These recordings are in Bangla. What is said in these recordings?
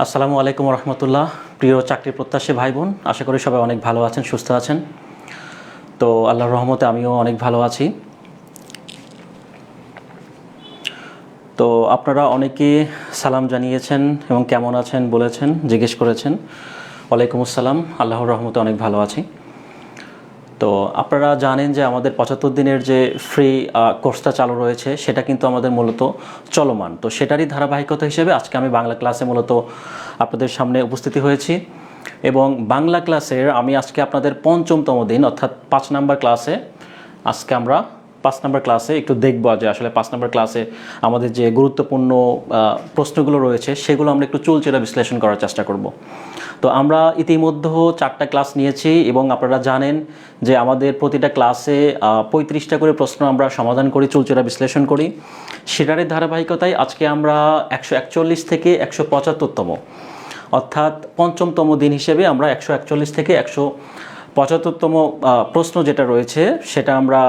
আসসালামু আলাইকুম রহমতুল্লাহ। প্রিয় চাকরি প্রত্যাশী ভাই বোন, আশা করি সবাই অনেক ভালো আছেন, সুস্থ আছেন। তো আল্লাহর রহমতে আমিও অনেক ভালো আছি। তো আপনারা অনেকে সালাম জানিয়েছেন এবং কেমন আছেন বলেছেন, জিজ্ঞেস করেছেন। ওয়ালাইকুম আসসালাম, আল্লাহর রহমতে অনেক ভালো আছি। তো আপনারা জানেন যে আমাদের 75 দিনের যে ফ্রি কোর্সটা চালু রয়েছে সেটা কিন্তু আমাদের মূলত চলমান। তো সেটারই ধারাবাহিকতা হিসেবে আজকে আমি বাংলা ক্লাসে মূলত আপনাদের সামনে উপস্থিতি হয়েছি এবং বাংলা ক্লাসের আমি আজকে আপনাদের ৫ম দিন অর্থাৎ ৫ নম্বর ক্লাসে আজকে আমরা ৫ নম্বর ক্লাসে একটু দেখব যে আসলে ৫ নম্বর ক্লাসে আমাদের যে গুরুত্বপূর্ণ প্রশ্নগুলো রয়েছে সেগুলো আমরা একটু চুলচেরা বিশ্লেষণ করার চেষ্টা করব। তো আমরা ইতিমধ্যে 4টা ক্লাস নিয়েছি এবং আপনারা জানেন যে আমাদের প্রতিটা ক্লাসে 35টা করে প্রশ্ন আমরা সমাধান করি, চুলচেরা বিশ্লেষণ করি। সেটারই ধারাবাহিকতায় আজকে আমরা 141 থেকে 175তম অর্থাৎ 5ম দিন হিসেবে আমরা 141 থেকে 175তম প্রশ্ন যেটা রয়েছে সেটা আমরা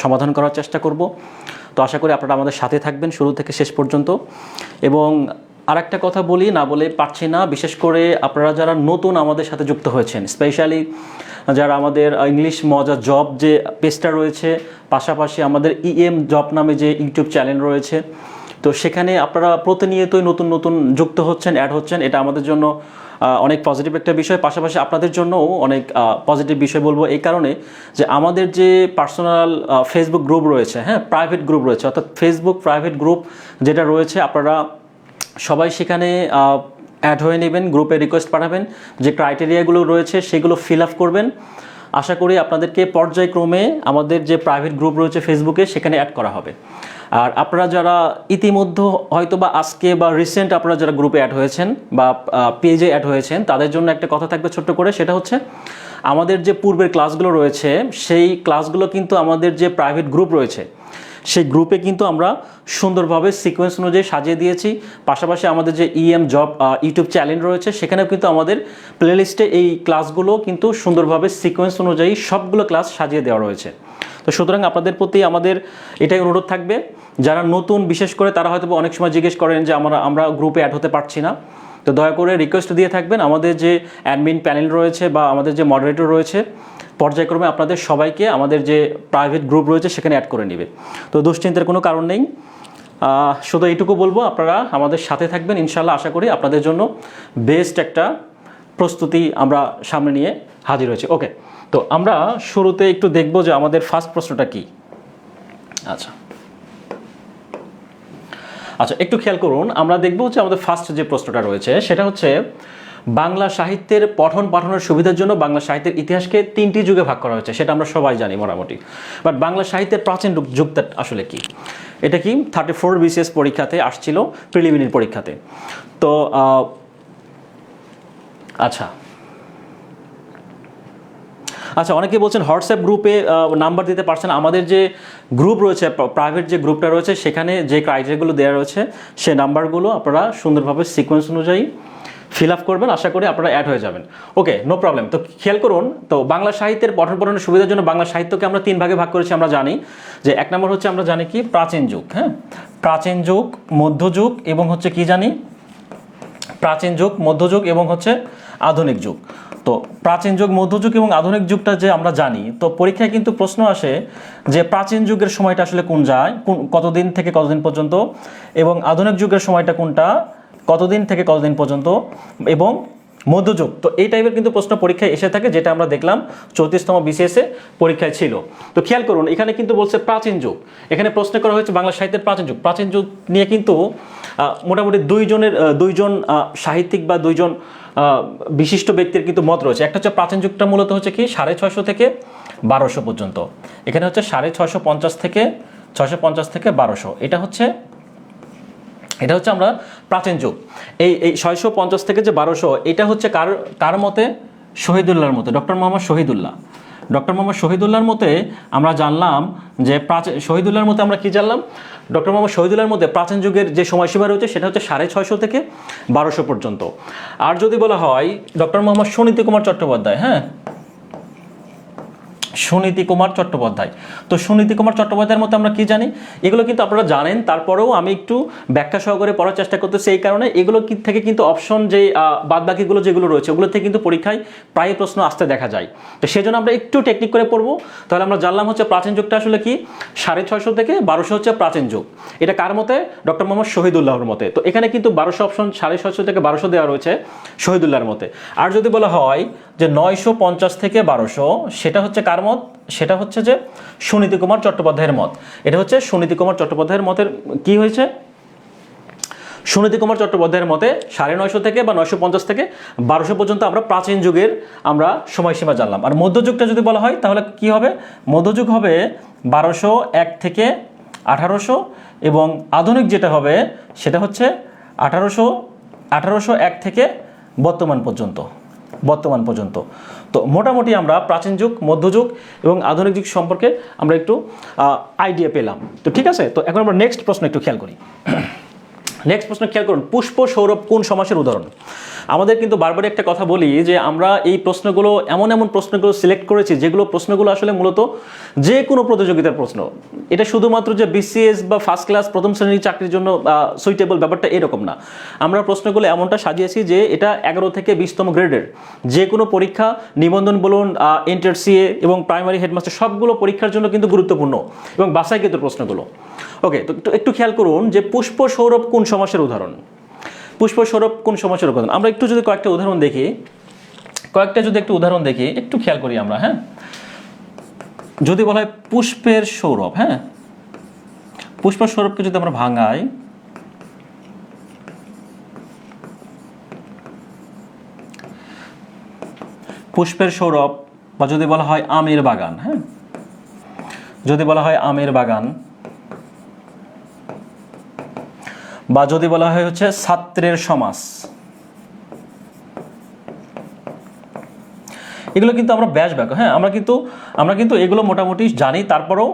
সমাধান করার চেষ্টা করব। তো আশা করি আপনারা আমাদের সাথে থাকবেন শুরু থেকে শেষ পর্যন্ত। এবং আরেকটা কথা বলি, না বলে পারছি না, বিশেষ করে আপনারা যারা নতুন আমাদের সাথে যুক্ত হয়েছেন, স্পেশালি যারা আমাদের ইংলিশ মজা জব যে পেজটা রয়েছে, পাশাপাশি আমাদের ইএম জব নামে যে ইউটিউব চ্যানেল রয়েছে, তো সেখানে আপনারা প্রতিনিয়তই নতুন নতুন যুক্ত হচ্ছেন, অ্যাড হচ্ছেন। এটা আমাদের জন্য অনেক পজিটিভ একটা বিষয়। পাশাপাশি আপনাদের জন্যও অনেক পজিটিভ বিষয় বলবো এই কারণে যে আমাদের যে পার্সোনাল ফেসবুক গ্রুপ রয়েছে, হ্যাঁ, প্রাইভেট গ্রুপ রয়েছে, অর্থাৎ ফেসবুক প্রাইভেট গ্রুপ যেটা রয়েছে, আপনারা সবাই সেখানে অ্যাড হয়ে নেবেন, গ্রুপে রিকোয়েস্ট পাঠাবেন, যে ক্রাইটেরিয়াগুলো রয়েছে সেগুলো ফিল আপ করবেন। আশা করি আপনাদেরকে পর্যায়ক্রমে আমাদের যে প্রাইভেট গ্রুপ রয়েছে ফেসবুকে সেখানে অ্যাড করা হবে। আর আপনারা যারা ইতিমধ্যে হয়তো বা আজকে বা রিসেন্ট আপনারা যারা গ্রুপে অ্যাড হয়েছেন বা পেজে অ্যাড হয়েছেন, তাদের জন্য একটা কথা থাকবে ছোট্ট করে, সেটা হচ্ছে আমাদের যে পূর্বের ক্লাসগুলো রয়েছে সেই ক্লাসগুলো কিন্তু আমাদের যে প্রাইভেট গ্রুপ রয়েছে সেই গ্রুপে কিন্তু আমরা সুন্দরভাবে সিকোয়েন্স অনুযায়ী সাজিয়ে দিয়েছি। পাশাপাশি আমাদের যে ইএম জব ইউটিউব চ্যানেল রয়েছে সেখানেও কিন্তু আমাদের প্লেলিস্টে এই ক্লাসগুলো কিন্তু সুন্দরভাবে সিকোয়েন্স অনুযায়ী সবগুলো ক্লাস সাজিয়ে দেওয়া রয়েছে। তো সুতরাং আপনাদের প্রতি আমাদের এটাই অনুরোধ থাকবে, যারা নতুন বিশেষ করে তারা হয়তো অনেক সময় জিজ্ঞেস করেন যে আমরা গ্রুপে অ্যাড হতে পারছি না, তো দয়া করে রিকোয়েস্ট দিয়ে থাকবেন আমাদের যে অ্যাডমিন প্যানেল রয়েছে বা আমাদের যে মডারেটর রয়েছে পর্যায়ক্রমে আপনাদের সবাইকে আমাদের যে প্রাইভেট গ্রুপ রয়েছে সেখানে অ্যাড করে নেবে। তো দুশ্চিন্তার কোনো কারণ নেই। শুধু এইটুকু বলবো, আপনারা আমাদের সাথে থাকবেন, ইনশাল্লাহ আশা করি আপনাদের জন্য বেস্ট একটা প্রস্তুতি আমরা সামনে নিয়ে হাজির হয়েছি। ওকে, তো আমরা শুরুতে একটু দেখব যে আমাদের ফার্স্ট প্রশ্নটা কি। আচ্ছা, একটু খেয়াল করুন, আমরা দেখব যে আমাদের ফার্স্ট যে প্রশ্নটা রয়েছে সেটা হচ্ছে বাংলা সাহিত্যের পঠন পাঠনের সুবিধার জন্য বাংলা সাহিত্যের ইতিহাসকে 3টি যুগে ভাগ করা হয়েছে। সেটা আমরা সবাই জানি মোটামুটি, বাট বাংলা সাহিত্যের প্রাচীন যুগটা আসলে কি? এটা কি 34 বিসিএস পরীক্ষাতে আসছিল, প্রিলিমিনারি পরীক্ষাতে। তো আচ্ছা, অনেকে বলছেন হোয়াটসঅ্যাপ গ্রুপে নাম্বার দিতে পারছেন। আমাদের যে গ্রুপ রয়েছে, প্রাইভেট যে গ্রুপটা রয়েছে, সেখানে যে ক্রাইটেরিয়াগুলো দেওয়া রয়েছে সেই নাম্বারগুলো আপনারা সুন্দরভাবে সিকোয়েন্স অনুযায়ী ফিল আপ করবেন, আশা করি আপনারা অ্যাড হয়ে যাবেন। ওকে, নো প্রবলেম। তো খেয়াল করুন, তো বাংলা সাহিত্যের পঠন পাঠনের সুবিধার জন্য বাংলা সাহিত্যকে আমরা 3 ভাগে ভাগ করেছি। আমরা জানি যে 1 নম্বর হচ্ছে আমরা জানি কি প্রাচীন যুগ, হ্যাঁ, প্রাচীন যুগ, মধ্যযুগ এবং হচ্ছে কি জানি প্রাচীন যুগ, মধ্যযুগ এবং হচ্ছে আধুনিক যুগ। তো প্রাচীন যুগ, মধ্যযুগ এবং আধুনিক যুগটা যে আমরা জানি, তো পরীক্ষায় কিন্তু প্রশ্ন আসে যে প্রাচীন যুগের সময়টা আসলে কোন যায়, কতদিন থেকে কতদিন পর্যন্ত, এবং আধুনিক যুগের সময়টা কোনটা, কতদিন থেকে কতদিন পর্যন্ত, এবং মধ্যযুগ। তো এই টাইপের কিন্তু প্রশ্ন পরীক্ষায় এসে থাকে, যেটা আমরা দেখলাম 34তম বিসিএসে পরীক্ষায় ছিল। তো খেয়াল করুন, এখানে কিন্তু বলছে প্রাচীন যুগ, এখানে প্রশ্ন করা হয়েছে বাংলা সাহিত্যের প্রাচীন যুগ। প্রাচীন যুগ নিয়ে কিন্তু মোটামুটি দুইজন সাহিত্যিক বা দুইজন বিশিষ্ট ব্যক্তির কিন্তু মত রয়েছে। একটা হচ্ছে প্রাচীন যুগটা মূলত হচ্ছে কি 650 থেকে 1200 পর্যন্ত, এখানে হচ্ছে 650 থেকে 1200, এটা হচ্ছে আমরা প্রাচীন যুগ। এই 650 থেকে যে 1200, এটা হচ্ছে কার মতে? শহীদুল্লাহর মতে, ডক্টর মোহাম্মদ শহীদুল্লাহর মতে আমরা জানলাম যে শহীদুল্লাহর মতে আমরা কি জানলাম? ডক্টর মোহাম্মদ শহীদুল্লাহর মতে প্রাচীন যুগের যে সময়সীমা রয়েছে সেটা হচ্ছে 650 থেকে 1200 পর্যন্ত। আর যদি বলা হয় ডক্টর মোহাম্মদ সুনীতি কুমার চট্টোপাধ্যায়, হ্যাঁ, সুনীতি কুমার চট্টোপাধ্যায়, তো সুনীতি কুমার চট্টোপাধ্যায়ের মতো আমরা কি জানি? এগুলো কিন্তু আপনারা জানেন, তারপরেও আমি একটু ব্যাখ্যা সহকারে পড়ার চেষ্টা করতেছি। এই কারণে এগুলো থেকে কিন্তু অপশন যে বাদবাকিগুলো যেগুলো রয়েছে ওগুলো থেকে কিন্তু পরীক্ষায় প্রায় প্রশ্ন আসতে দেখা যায়। তো সেজন্য আমরা একটু টেকনিক করে পড়বো। তাহলে আমরা জানলাম হচ্ছে প্রাচীন যুগটা আসলে কি 650 থেকে 1200 হচ্ছে প্রাচীন যুগ। এটা কার মতে? ডক্টর মোহাম্মদ শহীদুল্লাহর মতে। তো এখানে কিন্তু 1200 অপশন 650 থেকে 1200 দেওয়া রয়েছে শহীদুল্লাহর মতে। আর যদি বলা হয় যে 950 থেকে 1200, সেটা হচ্ছে কার মত? সেটা হচ্ছে যে সুনীতি কুমার চট্টোপাধ্যায়ের মত। এটা হচ্ছে সুনীতি কুমার চট্টোপাধ্যায়ের মতের কি হয়েছে? সুনীতি কুমার চট্টোপাধ্যায়ের মতে 950 থেকে বা 950 থেকে 1200 পর্যন্ত আমরা প্রাচীন যুগের আমরা সময়সীমা জানলাম। আর মধ্যযুগটা যদি বলা হয় তাহলে কি হবে? মধ্যযুগ হবে 1201 থেকে 1800, এবং আধুনিক যেটা হবে সেটা হচ্ছে 1801 থেকে বর্তমান পর্যন্ত। তো মোটামুটি আমরা প্রাচীন যুগ, মধ্যযুগ এবং আধুনিক যুগ সম্পর্কে আমরা একটু আইডিয়া পেলাম। তো ঠিক আছে, তো এখন আমরা নেক্সট প্রশ্ন একটু খেয়াল করি। নেক্সট প্রশ্ন খেয়াল করুন, পুষ্প সৌরভ কোন সমাসের উদাহরণ? আমাদের কিন্তু বারবার একটা কথা বলি যে আমরা এই প্রশ্নগুলো এমন প্রশ্নগুলো সিলেক্ট করেছি যেগুলো প্রশ্নগুলো আসলে মূলত যে কোনো প্রতিযোগিতার প্রশ্ন। এটা শুধুমাত্র যে বিসিএস বা ফার্স্ট ক্লাস প্রথম শ্রেণীর চাকরির জন্য সুইটেবল, ব্যাপারটা এরকম না। আমরা প্রশ্নগুলো এমনটা সাজিয়েছি যে এটা 11 থেকে 20তম গ্রেডের যে কোনো পরীক্ষা, নিবন্ধন বলুন, ইন্টার সিএ এবং প্রাইমারি হেডমাস্টার, সবগুলো পরীক্ষার জন্য কিন্তু গুরুত্বপূর্ণ এবং বাছাইকৃত প্রশ্নগুলো। ওকে, তো একটু খেয়াল করুন যে পুষ্প সৌরভ কোন সমাসের উদাহরণ? পুষ্প সৌরভ কোন সমাসের উদাহরণ? আমরা একটু যদি কয়েকটা উদাহরণ দেখি, একটু খেয়াল করি আমরা, হ্যাঁ। যদি বলা হয় পুষ্পের সৌরভ, হ্যাঁ, পুষ্প সৌরভকে যদি আমরা ভাঙাই, পুষ্পের সৌরভ, বা যদি বলা হয় আমের বাগান, হ্যাঁ, যদি বলা হয় আমের বাগান, বা যদি বলা হয় হচ্ছে ছাত্রের সমাজ, এগুলো কিন্তু আমরা ব্যাস বাক্য, হ্যাঁ, আমরা কিন্তু এগুলো মোটামুটি জানি। তারপরেও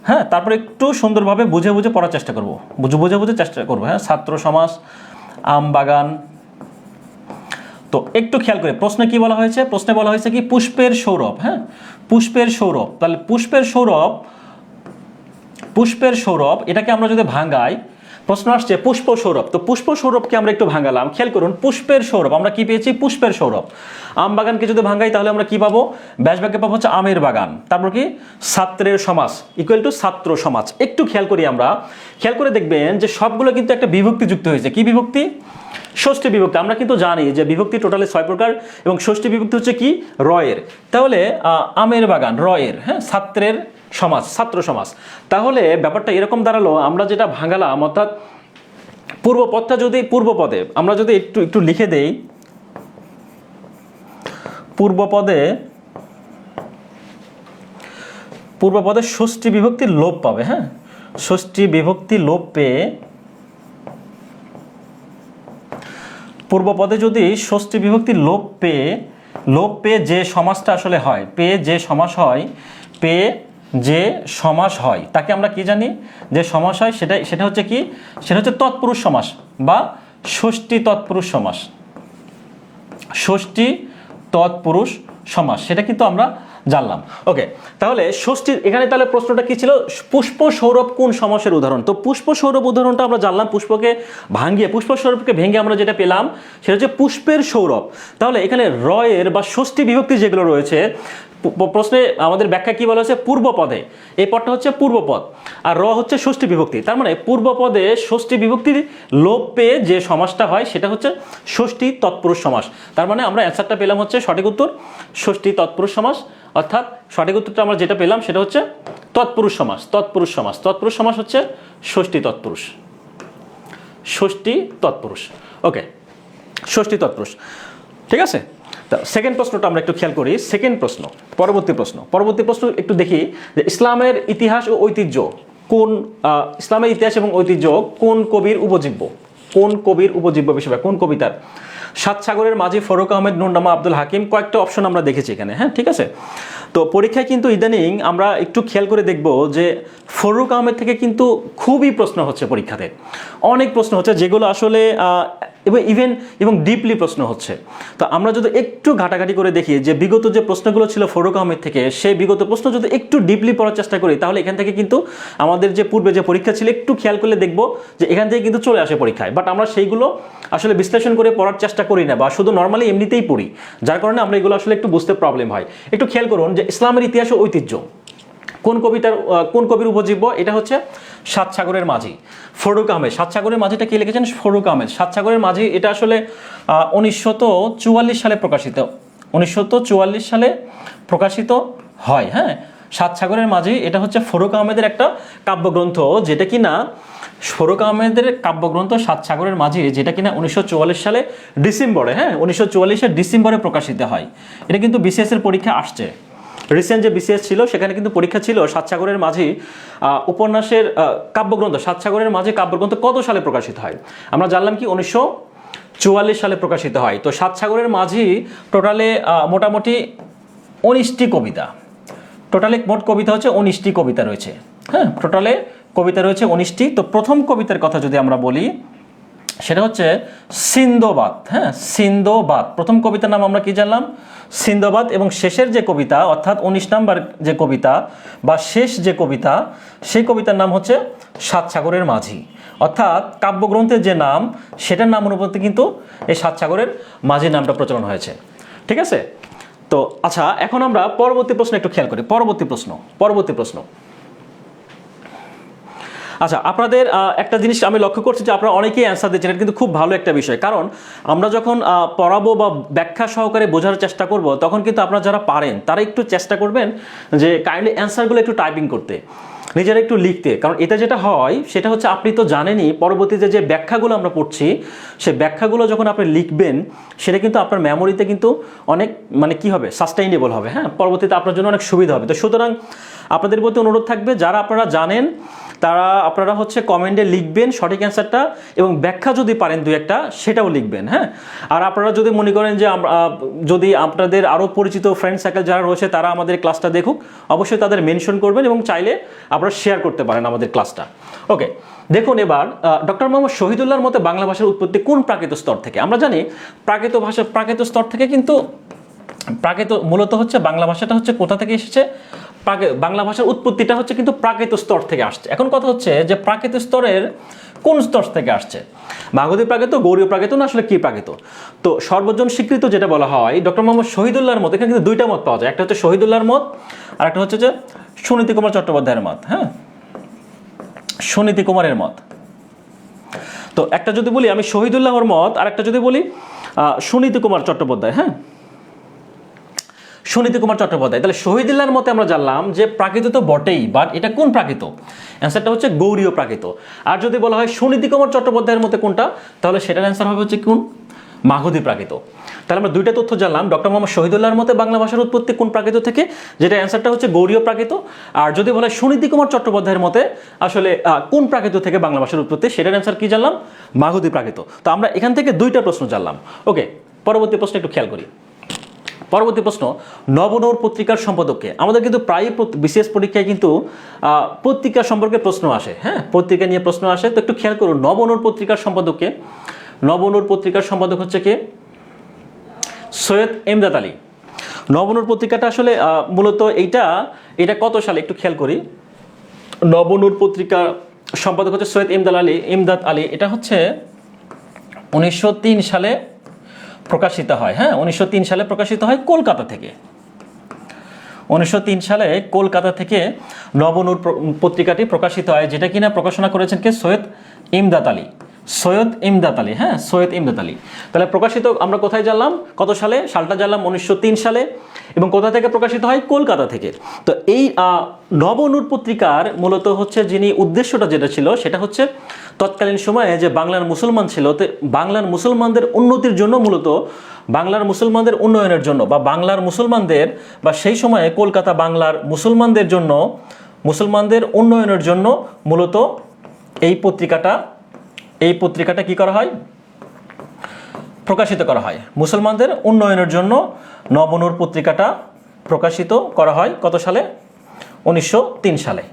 হ্যাঁ, তারপরে একটু সুন্দরভাবে বুঝে পড়ার চেষ্টা করব, বুঝে চেষ্টা করবো, হ্যাঁ। ছাত্র সমাজ, আম বাগান। তো একটু খেয়াল করে প্রশ্নে কি বলা হয়েছে? প্রশ্নে বলা হয়েছে কি পুষ্পের সৌরভ, হ্যাঁ, পুষ্পের সৌরভ। তাহলে পুষ্পের সৌরভ এটাকে আমরা যদি ভাঙাই, প্রশ্ন আসছে পুষ্প সৌরভ। তো পুষ্প সৌরভকে আমরা একটু ভাঙালাম। খেয়াল করুন, পুষ্পের সৌরভ আমরা কি পেয়েছি? পুষ্পের সৌরভ। আম বাগানকে যদি ভাঙাই তাহলে আমরা কি পাবো? ব্যাস বাক্যে পাবো হচ্ছে আমের বাগান। তারপর কি? ছাত্রের সমাজ ইকুয়াল টু ছাত্র সমাজ। একটু খেয়াল করি আমরা, খেয়াল করে দেখবেন যে সবগুলো কিন্তু একটা বিভক্তি যুক্ত হয়েছে। কি বিভক্তি? ষষ্ঠী বিভক্তি। আমরা কিন্তু জানি যে বিভক্তি টোটালি 6 প্রকার এবং ষষ্ঠী বিভক্তি হচ্ছে কি? রয়ের। তাহলে আমের বাগান রয়ের, হ্যাঁ, ছাত্রের সমাজ, ছাত্র সমাজ। তাহলে ব্যাপারটা এরকম দাঁড়ালো, আমরা যেটা ভাঙালাম, অর্থাৎ পূর্বপদটা যদি পূর্বপদে আমরা যদি একটু লিখে দেই, পূর্বপদে ষষ্ঠী বিভক্তির লোপ পাবে, হ্যাঁ, ষষ্ঠী বিভক্তি লোপ পেয়ে পূর্বপদে যদি ষষ্ঠী বিভক্তি লোপ পেয়ে যে সমাসটা আসলে হয়, পেয়ে যে সমাস হয় তাকে আমরা কি জানি, যে সমাস হয় সেটা হচ্ছে কি, সেটা হচ্ছে তৎপুরুষ সমাস বা ষষ্ঠী তৎপুরুষ সমাস। ষষ্ঠী তৎপুরুষ সমাস সেটা কিন্তু আমরা জানলাম। ওকে, তাহলে ষষ্ঠীর এখানে তাহলে প্রশ্নটা কি ছিল, পুষ্প সৌরভ কোন সমাসের উদাহরণ? তো পুষ্প সৌরভ উদাহরণটা আমরা জানলাম, পুষ্প সৌরভকে ভেঙে আমরা যেটা পেলাম সেটা হচ্ছে পুষ্পের সৌরভ। তাহলে এখানে রয়ের বা ষষ্ঠী বিভক্তি যেগুলো রয়েছে, প্রশ্নে আমাদের ব্যাখ্যা কি বলা হয়েছে, পূর্বপদে, এই পদটা হচ্ছে পূর্বপদ আর র হচ্ছে ষষ্ঠী বিভক্তি। তার মানে পূর্বপদে ষষ্ঠী বিভক্তির লোপ পেয়ে যে সমাসটা হয় সেটা হচ্ছে ষষ্ঠী তৎপুরুষ সমাস। তার মানে আমরা অ্যান্সারটা পেলাম হচ্ছে সঠিক উত্তর ষষ্ঠী তৎপুরুষ সমাস, অর্থাৎ সঠিক উত্তরটা আমরা যেটা পেলাম সেটা হচ্ছে তৎপুরুষ সমাস হচ্ছে ষষ্ঠী তৎপুরুষ। ওকে, ষষ্ঠী তৎপুরুষ, ঠিক আছে। তা সেকেন্ড প্রশ্নটা আমরা একটু খেয়াল করি। পরবর্তী প্রশ্ন একটু দেখি যে ইসলামের ইতিহাস এবং ঐতিহ্য কোন কবির উপজীব্য বিষয়, কোন কবিতার? সাত সাগরের মাঝি ফরুক আহমেদ, নুরনামা আব্দুল হাকিম, কয়েকটা অপশন আমরা দেখেছি এখানে, হ্যাঁ ঠিক আছে। তো পরীক্ষায় কিন্তু ইদানিং আমরা একটু খেয়াল করে দেখব যে ফরুক আহমেদ থেকে কিন্তু খুবই প্রশ্ন হচ্ছে পরীক্ষাতে, অনেক প্রশ্ন হচ্ছে যেগুলো আসলে এবং ডিপলি প্রশ্ন হচ্ছে। তো আমরা যদি একটু ঘাটাঘাটি করে দেখি যে বিগত যে প্রশ্নগুলো ছিল ফরুক আহমেদ থেকে, সেই বিগত প্রশ্ন যদি একটু ডিপলি পড়ার চেষ্টা করি তাহলে এখান থেকে কিন্তু আমাদের যে পূর্বে যে পরীক্ষা ছিল একটু খেয়াল করলে দেখব যে এখান থেকে কিন্তু চলে আসে পরীক্ষায়, বাট আমরা সেইগুলো আসলে বিশ্লেষণ করে পড়ার চেষ্টা করি না বা শুধু নর্মালি এমনিতেই পড়ি, যার কারণে আমরা এগুলো আসলে একটু বুঝতে প্রবলেম হয়। একটু খেয়াল করুন যে ইসলামের ইতিহাস ও ঐতিহ্য কোন কবির উপজীব্য? এটা হচ্ছে সাত সাগরের মাঝি ফরুক আহমেদ। সাত সাগরের মাঝিটা কি লিখেছেন? ফরুক আহমেদ। সাত সাগরের মাঝি এটা আসলে 1944 সালে প্রকাশিত হয়। হ্যাঁ, সাত সাগরের মাঝি এটা হচ্ছে ফরুক আহমেদের একটা কাব্যগ্রন্থ, যেটা কিনা ফরুক আহমেদের কাব্যগ্রন্থ সাত সাগরের মাঝি, যেটা কিনা 1944 সালে ডিসেম্বরে, 1944 ডিসেম্বরে প্রকাশিত হয়। এটা কিন্তু বিসিএস এর পরীক্ষা আসছে, রিসেন্ট যে বিসিএস ছিল সেখানে কিন্তু পরীক্ষা ছিল সাত সাগরের মাঝি উপন্যাসের কাব্যগ্রন্থ, সাত সাগরের মাঝি কাব্যগ্রন্থ কত সালে প্রকাশিত হয়? আমরা জানলাম কি 1944 সালে প্রকাশিত হয়। তো সাত সাগরের মাঝি টোটালে মোটামুটি 19টি কবিতা, টোটালে মোট কবিতা হচ্ছে 19টি কবিতা রয়েছে। হ্যাঁ, টোটালে কবিতা রয়েছে 19টি। তো প্রথম কবিতার কথা যদি আমরা বলি সেটা হচ্ছে সিন্দবাদ। হ্যাঁ, সিন্দবাদ প্রথম কবিতার নাম আমরা কি জানলাম? সিন্দবাদ। এবং শেষের যে কবিতা অর্থাৎ 19 নম্বর যে কবিতা বা শেষ যে কবিতা, সেই কবিতার নাম হচ্ছে সাত সাগরের মাঝি। অর্থাৎ কাব্যগ্রন্থের যে নাম সেটার নাম অনুপাতে কিন্তু এই সাত সাগরের মাঝি নামটা প্রচলন হয়েছে, ঠিক আছে। তো আচ্ছা, এখন আমরা পরবর্তী প্রশ্ন একটু খেয়াল করি। পরবর্তী প্রশ্ন আচ্ছা, আপনাদের একটা জিনিস আমি লক্ষ্য করছি যে আপনারা অনেকেই অ্যান্সার দিচ্ছেন, এটা কিন্তু খুব ভালো একটা বিষয়। কারণ আমরা যখন পড়াবো বা ব্যাখ্যা সহকারে বোঝার চেষ্টা করব তখন কিন্তু আপনারা যারা পারেন তারা একটু চেষ্টা করবেন যে কাইন্ডলি অ্যান্সারগুলো একটু টাইপিং করতে, নিজেরা একটু লিখতে। কারণ এটা যেটা হয় সেটা হচ্ছে আপনি তো জানেনই পরবর্তীতে যে ব্যাখ্যাগুলো আমরা পড়ছি সেই ব্যাখ্যাগুলো যখন আপনি লিখবেন সেটা কিন্তু আপনার মেমোরিতে কিন্তু অনেক কি হবে, সাস্টেইনেবল হবে। হ্যাঁ, পরবর্তীতে আপনার জন্য অনেক সুবিধা হবে। তো সুতরাং আপনাদের প্রতি অনুরোধ থাকবে যারা আপনারা জানেন আপনারা হচ্ছে কমেন্টে লিখবেন সঠিক অ্যান্সারটা, এবং ব্যাখ্যা যদি পারেন দু একটা সেটাও লিখবেন। হ্যাঁ, আর আপনারা যদি মনে করেন যে যদি আপনাদের আরও পরিচিত ফ্রেন্ড সার্কেল যারা রয়েছে তারা আমাদের ক্লাসটা দেখুক, অবশ্যই তাদের মেনশন করবেন এবং চাইলে আপনারা শেয়ার করতে পারেন আমাদের ক্লাসটা। ওকে, দেখুন এবার ডক্টর মোহাম্মদ শহীদুল্লাহর মতে বাংলা ভাষার উৎপত্তি কোন প্রাকৃত স্তর থেকে? আমরা জানি প্রাকৃত স্তর থেকে, কিন্তু মূলত হচ্ছে বাংলা ভাষাটা হচ্ছে কোথা থেকে এসেছে? বাংলা ভাষার উৎপত্তিটা হচ্ছে কিন্তু প্রাকৃত স্তর থেকে আসছে। এখন কথা হচ্ছে যে প্রাকৃত স্তরের কোন স্তর থেকে আসছে? মাগধী প্রাকৃত, গৌড়ীয় প্রাকৃত, না আসলে কি প্রাকৃত? তো সর্বজন স্বীকৃত যেটা বলা হয় ডক্টর মোহাম্মদ শহীদুল্লাহর মত, এখানে কিন্তু দুইটা মত পাওয়া যায়, একটা হচ্ছে শহীদুল্লাহর মত আর একটা হচ্ছে যে সুনীতি কুমার চট্টোপাধ্যায়ের মত। হ্যাঁ, সুনীতি কুমারের মত। তো একটা যদি বলি আমি শহীদুল্লাহর মত আর একটা যদি বলি সুনীতি কুমার চট্টোপাধ্যায়। হ্যাঁ, সুনীতি কুমার চট্টোপাধ্যায়। তাহলে শহীদুল্লাহর মতে আমরা জানলাম যে প্রাকৃত তো বটেই, বাট এটা কোন প্রাকৃত? অ্যান্সারটা হচ্ছে গৌড়ীয় প্রাকৃত। আর যদি বলা হয় সুনীতি কুমার চট্টোপাধ্যায়ের মতে কোনটা, তাহলে সেটার অ্যান্সার হবে হচ্ছে কোন? মাগধী প্রাকৃত। তাহলে আমরা দুইটা তথ্য জানলাম, ডক্টর মোহাম্মদ শহীদুল্লাহর মতে বাংলা ভাষার উৎপত্তি কোন প্রাকৃত থেকে, যেটা অ্যান্সারটা হচ্ছে গৌড়ীয় প্রাকৃত। আর যদি বলে সুনীতি কুমার চট্টোপাধ্যায়ের মতে আসলে কোন প্রাকৃত থেকে বাংলা ভাষার উৎপত্তি, সেটার অ্যান্সার কি জানলাম, মাগধী প্রাকৃত। তো আমরা এখান থেকে দুইটা প্রশ্ন জানলাম। ওকে, পরবর্তী প্রশ্ন একটু খেয়াল করি। পরবর্তী প্রশ্ন, নবনূর পত্রিকার সম্পাদককে। আমাদের কিন্তু প্রায় বিশেষ পরীক্ষায় কিন্তু পত্রিকা সম্পর্কে প্রশ্ন আসে, হ্যাঁ, পত্রিকা নিয়ে প্রশ্ন আসে। তো একটু খেয়াল করুন, নবনূর পত্রিকার সম্পাদককে। নবনূর পত্রিকার সম্পাদক হচ্ছে কে, সৈয়দ এমদাদ আলী। নবনূর পত্রিকাটা আসলে মূলত এটা কত সালে একটু খেয়াল করি। নবনূর পত্রিকার সম্পাদক হচ্ছে সৈয়দ এমদাদ আলী। এটা হচ্ছে 1903 সালে প্রকাশিত হয়, হ্যাঁ, 1903 সালে প্রকাশিত হয় কলকাতা থেকে। 1903 সালে কলকাতা থেকে নবনূর পত্রিকাটি প্রকাশিত হয়, যেটা কিনা প্রকাশনা করেছেন কে, সৈয়দ ইমদাদ আলী। সৈয়দ ইমদাদ আলী, হ্যাঁ, সৈয়দ ইমদাদ আলী। তাহলে প্রকাশিত আমরা কোথায় জানলাম, কত সালে, সালটা জানলাম 1903 সালে, এবং কোথা থেকে প্রকাশিত হয়, কলকাতা থেকে। তো এই নবনূর পত্রিকার মূলত হচ্ছে যিনি উদ্দেশ্যটা যেটা ছিল, সেটা হচ্ছে তৎকালীন সময়ে যে বাংলার মুসলমান ছিল, বাংলার মুসলমানদের উন্নতির জন্য, মূলত বাংলার মুসলমানদের উন্নয়নের জন্য, বা বাংলার মুসলমানদের, বা সেই সময়ে কলকাতা বাংলার মুসলমানদের জন্য, মুসলমানদের উন্নয়নের জন্য মূলত এই পত্রিকাটা কি করা হয়, প্রকাশিত করা হয়। মুসলমানদের উন্নয়নের জন্য নবনূর পত্রিকাটা প্রকাশিত করা হয় কত সালে, 1903 সালে।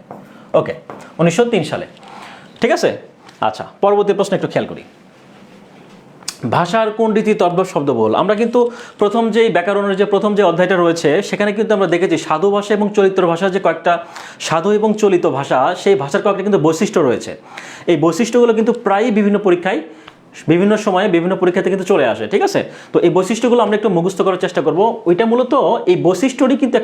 ওকে, 1903 সালে, ঠিক আছে। আচ্ছা, পরবর্তী প্রশ্ন একটু খেয়াল করি। ভাষার কোন রীতি তদ্ভব শব্দবহুল। আমরা কিন্তু প্রথম যে ব্যাকরণের যে প্রথম যে অধ্যায়টা রয়েছে, সেখানে কিন্তু আমরা দেখেছি সাধু ভাষা এবং চলিত্র ভাষা, যে কয়েকটা সাধু এবং চলিত ভাষা, সেই ভাষার কয়েকটা কিন্তু বৈশিষ্ট্য রয়েছে। এই বৈশিষ্ট্যগুলো কিন্তু প্রায়ই বিভিন্ন পরীক্ষায়, বিভিন্ন সময়ে, বিভিন্ন পরীক্ষাতে কিন্তু চলে আসে, ঠিক আছে। তো এই বৈশিষ্ট্যগুলো আমরা একটু মুখস্থ করার চেষ্টা করব। ওইটা মূলত এই বৈশিষ্ট্যটি কিন্তু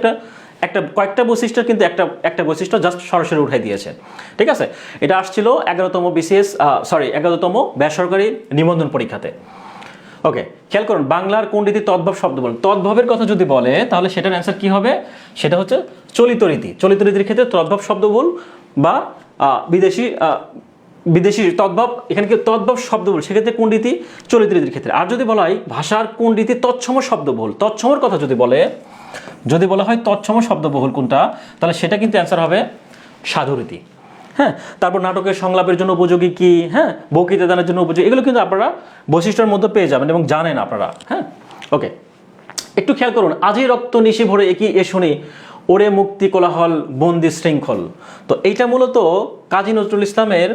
কয়েকটা বৈশিষ্ট্যের কিন্তু একটা বৈশিষ্ট্য জাস্ট সরাসরি উঠাই দিয়েছে, ঠিক আছে। এটা আসছিল 11তম বেসরকারি নিবন্ধন পরীক্ষাতে। ওকে, খেয়াল করুন, বাংলার কোন রীতি তদ্ভব শব্দ বল। তদ্ভবের কথা যদি বলে, তাহলে সেটার অ্যান্সার কি হবে, সেটা হচ্ছে চলিত রীতি। চলিত রীতির ক্ষেত্রে তদ্ভব শব্দবহুল বা বিদেশি তদ্ভব, এখানে কি তদ্ভব শব্দবহুল, সেক্ষেত্রে কোন রীতি, চলিত রীতির ক্ষেত্রে। আর যদি বলা হয় ভাষার কোন রীতি তৎসম শব্দবহুল, তৎসমর কথা যদি বলা হয় তৎসম শব্দবহুল কোনটা, তাহলে সেটা কিন্তু অ্যান্সার হবে সাধুরীতি, হ্যাঁ। তারপর নাটকের সংলাপের জন্য উপযোগী কি, হ্যাঁ, বক্তৃতা দানের জন্য উপযোগী, এগুলো কিন্তু আপনারা বৈশিষ্ট্যের মধ্যে পেয়ে যাবেন এবং জানেন আপনারা, হ্যাঁ। ওকে, একটু খেয়াল করুন, আজি রক্ত নিশি ভরে একই এ শুনি, ওরে মুক্তি কোলাহল বন্দি শৃঙ্খল। তো এইটা মূলত কাজী নজরুল ইসলামের,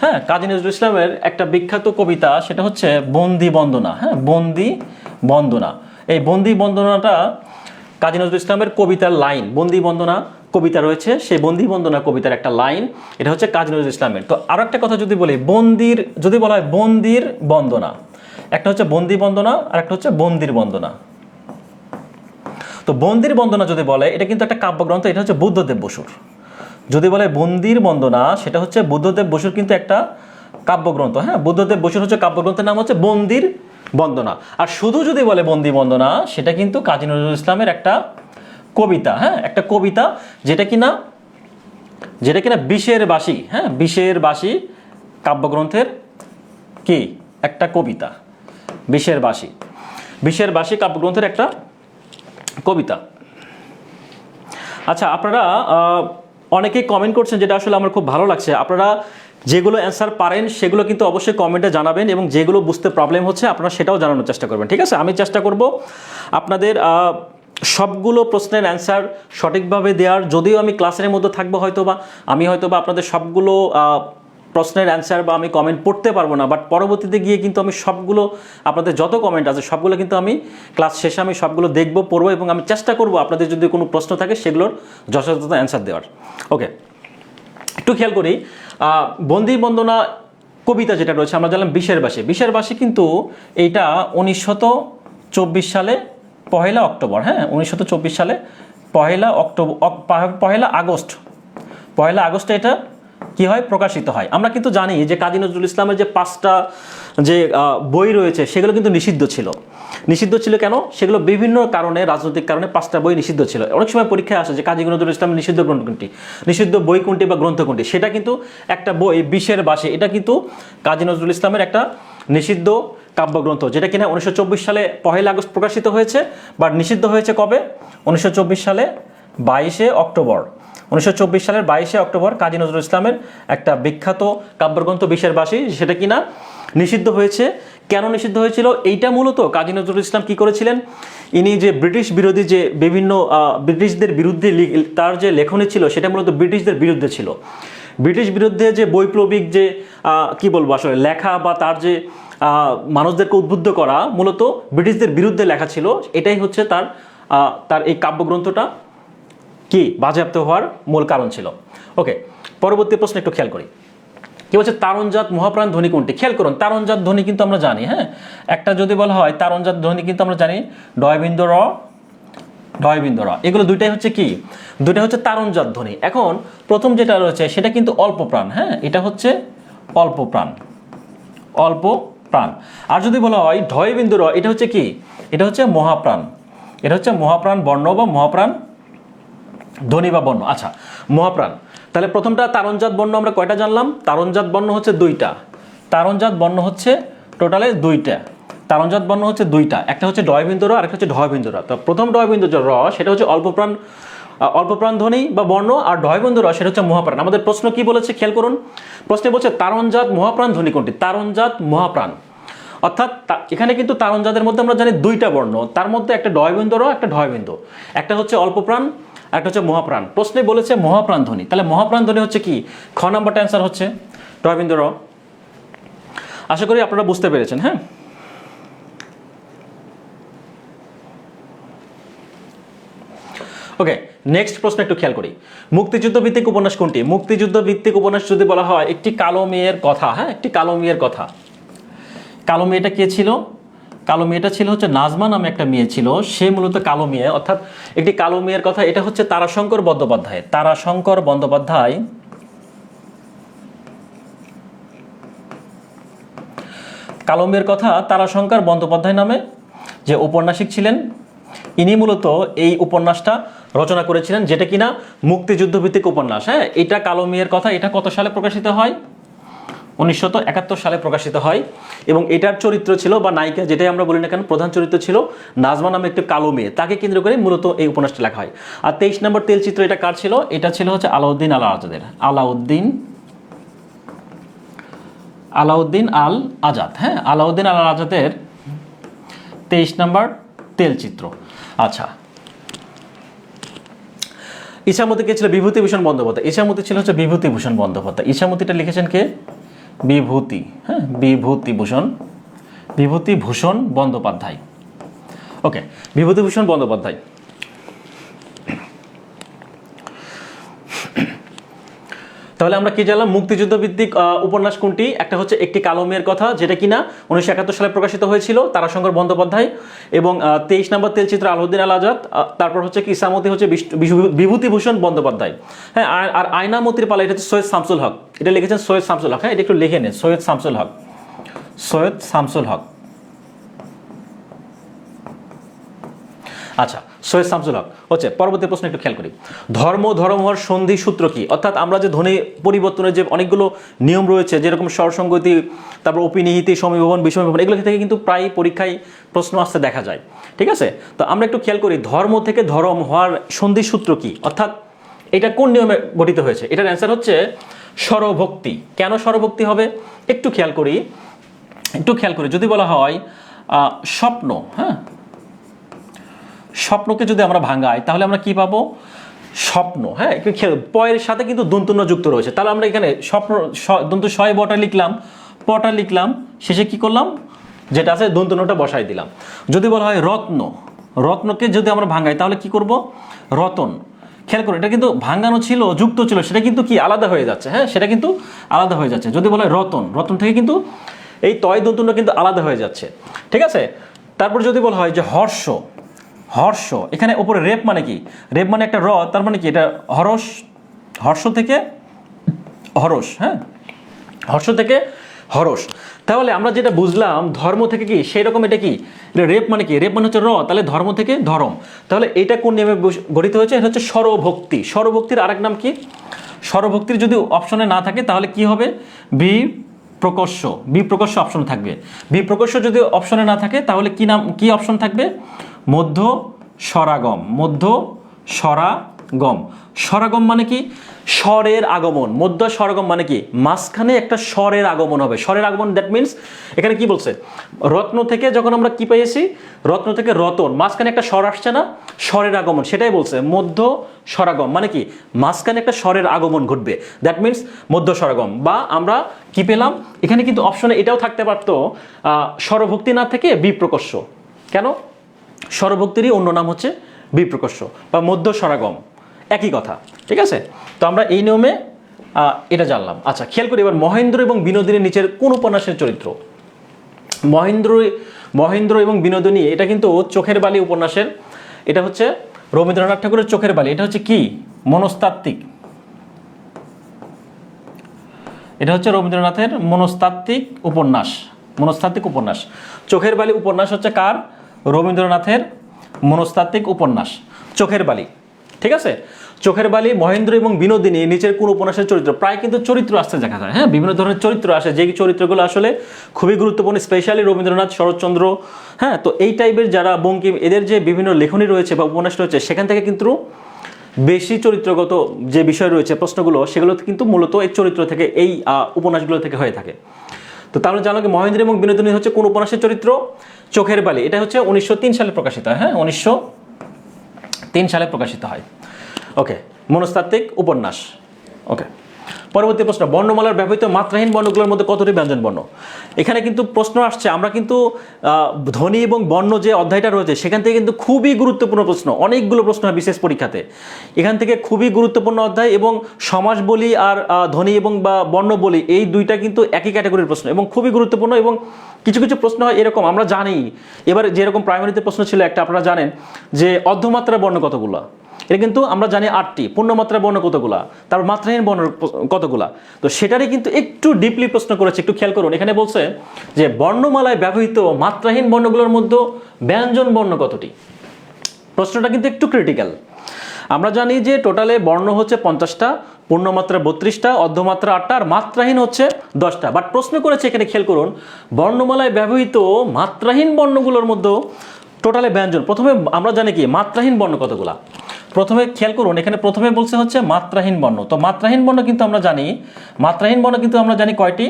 হ্যাঁ, কাজী নজরুল ইসলামের একটা বিখ্যাত কবিতা, সেটা হচ্ছে বন্দি বন্দনা, হ্যাঁ, বন্দি বন্দনা। এই বন্দি বন্দনাটা কাজী নজরুল ইসলামের কবিতার লাইন, বন্দি বন্দনা কবিতা রয়েছে, সেই বন্দি বন্দনা কবিতার একটা লাইন, এটা হচ্ছে কাজী নজরুল ইসলামের। তো আরো একটা কথা যদি বলি, যদি বলা হয় বন্দির বন্দনা, একটা হচ্ছে বন্দি বন্দনা আর একটা হচ্ছে বন্দির বন্দনা। তো বন্দির বন্দনা যদি বলে, এটা কিন্তু একটা কাব্যগ্রন্থ, এটা হচ্ছে বুদ্ধদেব বসুর। যদি বলে বন্দির বন্দনা, সেটা হচ্ছে বুদ্ধদেব বসুর কিন্তু একটা কাব্যগ্রন্থ, হ্যাঁ, বুদ্ধদেব বসুর হচ্ছে কাব্যগ্রন্থের নাম হচ্ছে বন্দির বন্দনা। আর শুধু যদি বলে বন্দি বন্দনা, সেটা কিন্তু কাজী নজরুল ইসলামের একটা কবিতা, হ্যাঁ, একটা কবিতা, যেটা কিনা বিষের বাসী, হ্যাঁ, বিষের বাসী কাব্যগ্রন্থের কি একটা কবিতা, বিষের বাসী কাব্যগ্রন্থের একটা কবিতা। আচ্ছা, আপনারা অনেকেই কমেন্ট করছেন, যেটা আসলে আমার খুব ভালো লাগছে। আপনারা যেগুলো অ্যান্সার পারেন সেগুলো কিন্তু অবশ্যই কমেন্টে জানাবেন, এবং যেগুলো বুঝতে প্রবলেম হচ্ছে আপনারা সেটাও জানানোর চেষ্টা করবেন, ঠিক আছে। আমি চেষ্টা করব আপনাদের সবগুলো প্রশ্নের অ্যান্সার সঠিকভাবে দেওয়ার। যদিও আমি ক্লাসের মধ্যে থাকবো, আমি হয়তোবা আপনাদের সবগুলো প্রশ্নের অ্যান্সার বা আমি কমেন্ট পড়তে পারবো না, বাট পরবর্তীতে গিয়ে কিন্তু আমি সবগুলো, আপনাদের যত কমেন্ট আছে সবগুলো কিন্তু আমি ক্লাস শেষে আমি সবগুলো দেখবো, পড়বো, এবং আমি চেষ্টা করব আপনাদের যদি কোনো প্রশ্ন থাকে সেগুলোর যথাযথ অ্যান্সার দেওয়ার। ওকে, একটু খেয়াল করি, বন্দি বন্দনা কবিতা যেটা রয়েছে, আমরা জানলাম বিষের বাসী কিন্তু এইটা 1924 সালে 1 অক্টোবর, হ্যাঁ, 1924 সালে 1 আগস্টে এটা কি হয়, প্রকাশিত হয়। আমরা কিন্তু জানি যে কাজী নজরুল ইসলামের যে 5টা যে বই রয়েছে, সেগুলো কিন্তু নিষিদ্ধ ছিল কেন, সেগুলো বিভিন্ন কারণে, রাজনৈতিক কারণে 5টা বই নিষিদ্ধ ছিল। অনেক সময় পরীক্ষায় আসে যে কাজী নজরুল ইসলামের নিষিদ্ধ গ্রন্থ কোনটি, নিষিদ্ধ বই কোনটি বা গ্রন্থ কোনটি। সেটা কিন্তু একটা বই বিষের বাসী, এটা কিন্তু কাজী নজরুল ইসলামের একটা নিষিদ্ধ কাব্যগ্রন্থ, যেটা কিনা 1924 সালে 1 আগস্ট প্রকাশিত হয়েছে, বাট নিষিদ্ধ হয়েছে কবে? 1924 সালে 22 অক্টোবর। 1924 সালের 22 অক্টোবর কাজী নজরুল ইসলামের একটা বিখ্যাত কাব্যগ্রন্থ বিশের বাসী, সেটা কিনা নিষিদ্ধ হয়েছে। কেন নিষিদ্ধ হয়েছিল? এইটা মূলত কাজী নজরুল ইসলাম কি করেছিলেন, ইনি যে ব্রিটিশ বিরোধী যে বিভিন্ন ব্রিটিশদের বিরুদ্ধে তার যে লেখনী ছিল, সেটা মূলত ব্রিটিশদের বিরুদ্ধে ছিল। ব্রিটিশ বিরুদ্ধে যে বৈপ্লবিক যে কি বলবো আসলে লেখা, বা তার যে মানুষদেরকে উদ্বুদ্ধ করা, মূলত ব্রিটিশদের বিরুদ্ধে লেখা ছিল। এটাই হচ্ছে তার তার এই কাব্যগ্রন্থটা কি বাজেয়াপ্ত হওয়ার মূল কারণ ছিল। ওকে, পরবর্তী প্রশ্ন একটু খেয়াল করি। কি বলছে, তারণজাত মহাপ্রাণ ধ্বনি কোনটি? খেয়াল করুন, তারণজাত ধ্বনি কিন্তু আমরা জানি, হ্যাঁ, একটা যদি বলা হয় তারণজাত ধ্বনি কিন্তু আমরা জানি ডয়বিন্দু র, ডয়বিন্দু র, এগুলো দুইটাই হচ্ছে কি, দুইটা হচ্ছে তারণজাত ধ্বনি। এখন প্রথম যেটা রয়েছে সেটা কিন্তু অল্প প্রাণ, হ্যাঁ, এটা হচ্ছে অল্প প্রাণ, অল্প প্রাণ। আর যদি বলা হয় ঢয়বিন্দু র, এটা হচ্ছে কি, এটা হচ্ছে মহাপ্রাণ, এটা হচ্ছে মহাপ্রাণ বর্ণ বা মহাপ্রাণ ধ্বনি বা বর্ণ। আচ্ছা, মহাপ্রাণ। তাহলে প্রথমটা তারণজাত বর্ণ আমরা কয়টা জানলাম? তারণজাত বর্ণ হচ্ছে দুইটা, তারণজাত বর্ণ হচ্ছে টোটালে দুইটা, তারণজাত বর্ণ হচ্ছে দুইটা, একটা হচ্ছে ডয়বিন্দু র আর একটা হচ্ছে ঢয়বিন্দু র। তো প্রথম ডয়বিন্দু র সেটা হচ্ছে অল্পপ্রাণ ধ্বনি বা বর্ণ, আর ঢয়বিন্দু র সেটা হচ্ছে মহাপ্রাণ। আমাদের প্রশ্ন কি বলেছে খেয়াল করুন, প্রশ্নে বলছে তারণজাত মহাপ্রাণ ধ্বনি কোনটি? তারণজাত মহাপ্রাণ, অর্থাৎ এখানে কিন্তু তারণজাতের মধ্যে আমরা জানি দুইটা বর্ণ, তার মধ্যে একটা ডয়বিন্দু র একটা ঢয়বিন্দু, একটা হচ্ছে অল্পপ্রাণ একটা হচ্ছে মহাপ্রাণ। প্রশ্নে বলেছে মহাপ্রাণ ধ্বনি, তাহলে মহাপ্রাণ ধ্বনি হচ্ছে কি, খ নাম্বারটা অ্যান্সার হচ্ছে ডয়বিন্দু র। আশা করি আপনারা বুঝতে পেরেছেন। হ্যাঁ, ওকে, নেক্সট প্রশ্ন একটু খেয়াল করি। মুক্তিযুদ্ধ ভিত্তিক উপন্যাস কোনটি? মুক্তিযুদ্ধ ভিত্তিক উপন্যাস যদি বলা হয় একটি কালো মেয়ের কথা, হ্যাঁ, একটি কালো মেয়ের কথা। কালো মেয়েটা কে ছিল? কালো মেয়েটা ছিল হচ্ছে নাজমা নামে একটা মেয়ে ছিল, সে মূলত কালো মেয়ে, অর্থাৎ একটি কালো মেয়ের কথা। এটা হচ্ছে তারাশঙ্কর বন্দ্যোপাধ্যায়, তারাশঙ্কর বন্দ্যোপাধ্যায় কালো মেয়ের কথা তারাশঙ্কর বন্দ্যোপাধ্যায় নামে যে ঔপন্যাসিক ছিলেন, ইনি মূলত এই উপন্যাসটা রচনা করেছিলেন, যেটা কিনা মুক্তিযুদ্ধ ভিত্তিক উপন্যাস। হ্যাঁ, এটা কালো মেয়ের কথা, এটা কত সালে প্রকাশিত হয়? 1971 সালে প্রকাশিত হয়। এবং এটার চরিত্র ছিল বা নায়িকা, যেটাই আমরা বলি না কেন, প্রধান চরিত্র ছিল নাজমা নামে একটি কালো মেয়ে, তাকে কেন্দ্র করে মূলত এই উপন্যাসটা লেখা হয়। আর 23 নম্বর তেলচিত্র এটা কার ছিল? এটা ছিল হচ্ছে আলাউদ্দিন আল আজাদের, আলাউদ্দিন আল আজাদ। হ্যাঁ, আলাউদ্দিন আল আজাদের 23 নম্বর তেলচিত্র। আচ্ছা, ইছামতি কে ছিল? বিভূতিভূষণ বন্দ্যোপাধ্যায়। ইছামতি ছিল হচ্ছে বিভূতিভূষণ বন্দ্যোপাধ্যায়। ইছামতিটা লিখেছেন কে? বিভূতি, হ্যাঁ, বিভূতিভূষণ বন্দ্যোপাধ্যায়। ওকে, বিভূতিভূষণ বন্দ্যোপাধ্যায়। তাহলে আমরা কি জানলাম? মুক্তিযুদ্ধ ভিত্তিক উপন্যাস কোনটি? একটা হচ্ছে একটি কালো মেয়ের কথা, যেটা কিনা 1971 সালে প্রকাশিত হয়েছিল, তারাশঙ্কর বন্দ্যোপাধ্যায়। এবং 23 নম্বর তেলচিত্র আলাউদ্দিন আল আজাদ। তারপর হচ্ছে কি ইছামতি হচ্ছে বিভূতিভূষণ বন্দ্যোপাধ্যায়। হ্যাঁ, আর আয়নামতির পালা এটা হচ্ছে সৈয়দ শামসুল হক, এটা লিখেছেন সৈয়দ শামসুল হক। হ্যাঁ, এটা একটু লিখে নেন, সৈয়দ শামসুল হক, সৈয়দ শামসুল হক। আচ্ছা, সৈয়দ শামসুল হক হচ্ছে। পরবর্তী প্রশ্ন একটু খেয়াল করি। ধর্মহর সন্ধি সূত্র কি? অর্থাৎ আমরা যে ধ্বনি পরিবর্তনের যে অনেকগুলো নিয়ম রয়েছে, যেরকম স্বরসঙ্গতি, তারপর অপিনিহিতি, সমীভবন, বিষমীভবন, এগুলো থেকে কিন্তু প্রায় পরীক্ষায় প্রশ্ন আসতে দেখা যায়। ঠিক আছে, তো আমরা একটু খেয়াল করি ধর্ম থেকে ধরম হওয়ার সন্ধি সূত্র কি, অর্থাৎ এটা কোন নিয়মে গঠিত হয়েছে? এটার অ্যান্সার হচ্ছে স্বরভক্তি। কেন স্বরভক্তি হবে? একটু খেয়াল করি, যদি বলা হয় স্বপ্ন, হ্যাঁ, স্বপ্নকে যদি আমরা ভাঙাই তাহলে আমরা কি পাবো? স্বপ্ন। হ্যাঁ, একটু খেয়াল, পয়ের সাথে কিন্তু দন্তন্য যুক্ত রয়েছে, তাহলে আমরা এখানে স্বপ্ন দন্ত শয় বটা লিখলাম, পটা লিখলাম, শেষে কি করলাম, যেটা আছে দন্তন্যটা বসাই দিলাম। যদি বলা হয় রত্ন, রত্নকে যদি আমরা ভাঙাই তাহলে কি করব? রতন। খেয়াল করুন, এটা কিন্তু ভাঙানো ছিল, যুক্ত ছিল, সেটা কিন্তু কি আলাদা হয়ে যাচ্ছে। হ্যাঁ, সেটা কিন্তু আলাদা হয়ে যাচ্ছে। যদি বলা হয় রতন, রতন থেকে কিন্তু এই তয় দন্তন্য কিন্তু আলাদা হয়ে যাচ্ছে। ঠিক আছে, তারপর যদি বলা হয় যে হর্ষ, হর্ষ, এখানে উপরে রেপ মানে কি? রেপ মানে একটা র, তার মানে কি এটা হরস, হর্ষ থেকে হরস। হ্যাঁ, হর্ষ থেকে হরস। তাহলে আমরা যেটা বুঝলাম ধর্ম থেকে কি, সেই রকম এটা কি, এটা রেপ মানে কি? রেপ মানে হচ্ছে র, তাহলে ধর্ম থেকে ধরম। তাহলে এটা কোন নিয়মে গঠিত হয়েছে? এটা হচ্ছে স্বরভক্তি। স্বরভক্তির আরেক নাম কি? স্বরভক্তির যদি অপশনে না থাকে তাহলে কি হবে? প্রকর্ষ, বিপ্রকর্ষ অপশন থাকবে। বিপ্রকর্ষ যদি অপশনে না থাকে তাহলে কি অপশন থাকবে? মধ্য স্বরাগম। মধ্য স্বরাগম। স্বরাগম মানে কি? স্বরের আগমন। মধ্য স্বরাগম মানে কি? মাঝখানে একটা স্বরের আগমন হবে। স্বরের আগমন, দ্যাট মিনস এখানে কি বলছে? রত্ন থেকে যখন আমরা কি পেয়েছি, রত্ন থেকে রতন, মাঝখানে একটা স্বর আসছে না, স্বরের আগমন, সেটাই বলছে মধ্য স্বরাগম। মানে কি? মাঝখানে একটা স্বরের আগমন ঘটবে, দ্যাট মিনস মধ্য স্বরাগম। বা আমরা কি পেলাম এখানে? কিন্তু অপশনে এটাও থাকতে পারতো স্বরভক্তি না থেকে বিপ্রকর্ষ। কেন? স্বরভক্তিরই অন্য নাম হচ্ছে বিপ্রকর্ষ বা মধ্য স্বরাগম, একই কথা। ঠিক আছে, তো আমরা এই নিয়মে এটা জানলাম। আচ্ছা, খেয়াল করি এবার মহেন্দ্র এবং বিনোদিনীর নিচের কোন উপন্যাসের চরিত্র? মহেন্দ্র এবং বিনোদিনী, এটা কিন্তু চোখের বালি উপন্যাসের। এটা হচ্ছে রবীন্দ্রনাথ ঠাকুরের চোখের বালি। এটা হচ্ছে কি? মনস্তাত্ত্বিক। এটা হচ্ছে রবীন্দ্রনাথের মনস্তাত্ত্বিক উপন্যাস। মনস্তাত্ত্বিক উপন্যাস। চোখের বালি উপন্যাস হচ্ছে কার? রবীন্দ্রনাথের মনস্তাত্ত্বিক উপন্যাস চোখের বালি। ঠিক আছে, চোখের বালি, মহেন্দ্র এবং বিনোদিনী নিচের কোন উপন্যাসের চরিত্র? প্রায় কিন্তু চরিত্র আসতে দেখা যায়। হ্যাঁ, বিভিন্ন ধরনের চরিত্র আসে, যে চরিত্রগুলো আসলে খুবই গুরুত্বপূর্ণ, স্পেশালি রবীন্দ্রনাথ, শরৎচন্দ্র, হ্যাঁ, তো এই টাইপের যারা বঙ্কিম, এদের যে বিভিন্ন লেখনী রয়েছে বা উপন্যাস রয়েছে, সেখান থেকে কিন্তু বেশি চরিত্রগত যে বিষয় রয়েছে, প্রশ্নগুলো, সেগুলো কিন্তু মূলত এই চরিত্র থেকে, এই উপন্যাসগুলো থেকে হয়ে থাকে। তো তাহলে জানো কি মহেন্দ্র এবং বিনোদিনী হচ্ছে কোন উপন্যাসের চরিত্র? চোখের বালি। এটা হচ্ছে 1903 সালে প্রকাশিত হয়। হ্যাঁ, 1903 সালে প্রকাশিত হয়। ওকে, মনস্তাত্ত্বিক উপন্যাস। ওকে, পরবর্তী প্রশ্ন, বর্ণমালার ব্যবহৃত মাত্রাহীন বর্ণগুলোর মধ্যে কতটি ব্যঞ্জন বর্ণ? এখানে কিন্তু প্রশ্ন আসছে, আমরা কিন্তু ধ্বনি এবং বর্ণ যে অধ্যায়টা রয়েছে সেখান থেকে কিন্তু খুবই গুরুত্বপূর্ণ প্রশ্ন, অনেকগুলো প্রশ্ন হয় বিশেষ পরীক্ষাতে। এখান থেকে খুবই গুরুত্বপূর্ণ অধ্যায়, এবং সমাস বলি আর ধ্বনি এবং বা বর্ণ বলি, এই দুইটা কিন্তু একই ক্যাটাগরির প্রশ্ন এবং খুবই গুরুত্বপূর্ণ। এবং কিছু কিছু প্রশ্ন হয় এরকম, আমরা জানি, এবার যেরকম প্রাইমারিতে প্রশ্ন ছিল একটা, আপনারা জানেন যে অর্ধমাত্রা বর্ণ কতগুলো, এটা কিন্তু আমরা জানি 8টি, পূর্ণমাত্রা বর্ণ কতগুলা, তারপর মাত্রাহীন বর্ণ কতগুলা, তো সেটারই কিন্তু একটু ডিপলি প্রশ্ন করেছে। একটু খেয়াল করুন, এখানে বলছে যে বর্ণমালায় ব্যবহৃত মাত্রাহীন বর্ণগুলোর মধ্যে ব্যঞ্জন বর্ণ কতটি? প্রশ্নটা কিন্তু একটু ক্রিটিক্যাল। আমরা জানি যে টোটালে বর্ণ হচ্ছে 50টা, পূর্ণমাত্রা 32টা, অর্ধমাত্রা 8টা, আর মাত্রাহীন হচ্ছে 10টা। বাট প্রশ্ন করেছে এখানে, খেয়াল করুন, বর্ণমালায় ব্যবহৃত মাত্রাহীন বর্ণগুলোর মধ্যে টোটালে ব্যঞ্জন, প্রথমে আমরা জানি কি মাত্রাহীন বর্ণ কতগুলা। প্রথমে খেয়াল করুন, এখানে প্রথমে বলছে হচ্ছে মাত্রাহীন বর্ণ। তো মাত্রাহীন বর্ণ কিন্তু আমরা জানি কয়টি?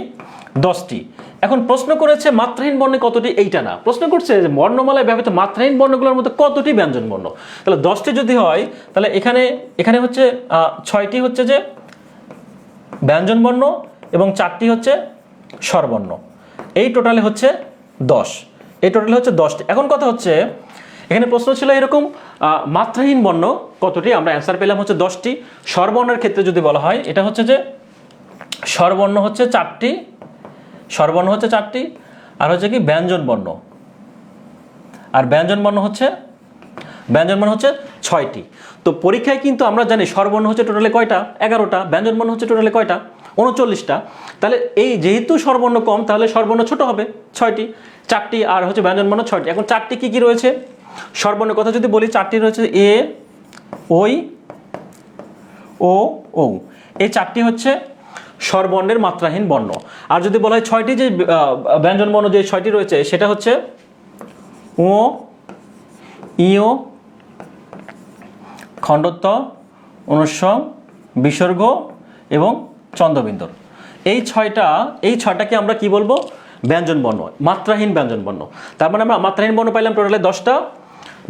10টি। এখন প্রশ্ন করেছে মাত্রাহীন বর্ণে কতটি, এইটা না, প্রশ্ন করছে যে বর্ণমালায় ব্যবহৃত মাত্রাহীন বর্ণগুলোর মধ্যে কতটি ব্যঞ্জন বর্ণ। তাহলে 10টি যদি হয়, তাহলে এখানে হচ্ছে 6টি হচ্ছে যে ব্যঞ্জন বর্ণ এবং 4টি হচ্ছে স্বরবর্ণ। এই টোটালে হচ্ছে 10। এই টোটালে হচ্ছে 10টি। এখন কথা হচ্ছে, এখানে প্রশ্ন ছিল এরকম, মাত্রাহীন বর্ণ কতটি? আমরা অ্যান্সার পেলাম হচ্ছে 10টি। স্বরবর্ণের ক্ষেত্রে যদি বলা হয়, এটা হচ্ছে যে স্বরবর্ণ হচ্ছে 4টি, স্বরবর্ণ হচ্ছে 4টি, আর হচ্ছে কি ব্যঞ্জন বর্ণ, আর ব্যঞ্জন বর্ণ হচ্ছে 6টি। তো পরীক্ষায় কিন্তু আমরা জানি স্বরবর্ণ হচ্ছে টোটালে কয়টা? 11টা। ব্যঞ্জন বর্ণ হচ্ছে টোটালে কয়টা? 39টা। তাহলে এই যেহেতু স্বরবর্ণ কম, তাহলে স্বরবর্ণ ছোট হবে, 6টি, 4টি, আর হচ্ছে ব্যঞ্জন বর্ণ 6টি। এখন 4টি কি কি রয়েছে? স্বরবর্ণের কথা যদি বলি, 4টি রয়েছে এ, ওই, ও, ও। এই 4টি হচ্ছে স্বরবর্ণের মাত্রাহীন বর্ণ। আর যদি বলা হয় 6টি যে ব্যঞ্জন বর্ণ যে 6টি রয়েছে, সেটা হচ্ছে ও, ইও, খণ্ডত্ব, অনুস্বর, বিসর্গ এবং চন্দ্রবিন্দু। এই ছয়টাকে আমরা কি বলবো? ব্যঞ্জন বর্ণ, মাত্রাহীন ব্যঞ্জন বর্ণ। তার মানে আমরা মাত্রাহীন বর্ণ পাইলাম টোটালে 10টা,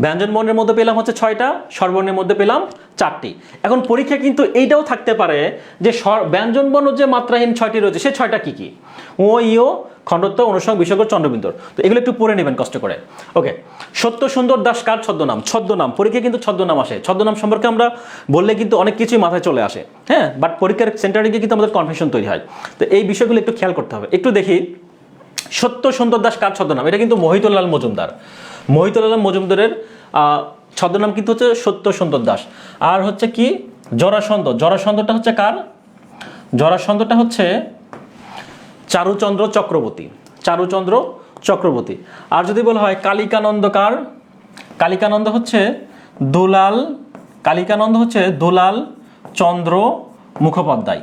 ব্যঞ্জন বর্ণের মধ্যে পেলাম হচ্ছে 6টা, স্বরবর্ণের মধ্যে পেলাম 4টি। এখন পরীক্ষা কিন্তু এইটাও থাকতে পারে যে ব্যঞ্জন বর্ণ যে মাত্রাহীন 6টি রয়েছে, সে 6টা কি কি? ও, ইও, খণ্ডত্ব, অনুস্বর, বিসর্গ, চন্দ্রবিন্দু। তো এগুলো একটু পড়ে নেবেন কষ্ট করে। ওকে, সত্য সুন্দর দাস কার ছদ্মনাম? ছদ্মনাম, পরীক্ষা কিন্তু ছদ্মনাম আসে। ছদ্মনাম সম্পর্কে আমরা বললে কিন্তু অনেক কিছুই মাথায় চলে আসে, হ্যাঁ, বাট পরীক্ষার সেন্টারে গিয়ে কিন্তু আমাদের কনফিউশন তৈরি হয়। তো এই বিষয়গুলো একটু খেয়াল করতে হবে। একটু দেখি, সত্য সুন্দর দাস কার ছদ্মনাম? এটা কিন্তু মোহিতুল্লাল মজুমদার। মোহিতুল্লাল মজুমদারের ছদ্মনাম কিন্তু হচ্ছে সত্য সুন্দর দাস। আর হচ্ছে কি জরাসন্ধ, জরাসন্ধটা হচ্ছে কার? জরাসন্ধটা হচ্ছে চারুচন্দ্র চক্রবর্তী, চারুচন্দ্র চক্রবর্তী। আর যদি বলা হয় কালিকানন্দ কার? কালিকানন্দ হচ্ছে দুলাল চন্দ্র মুখোপাধ্যায়,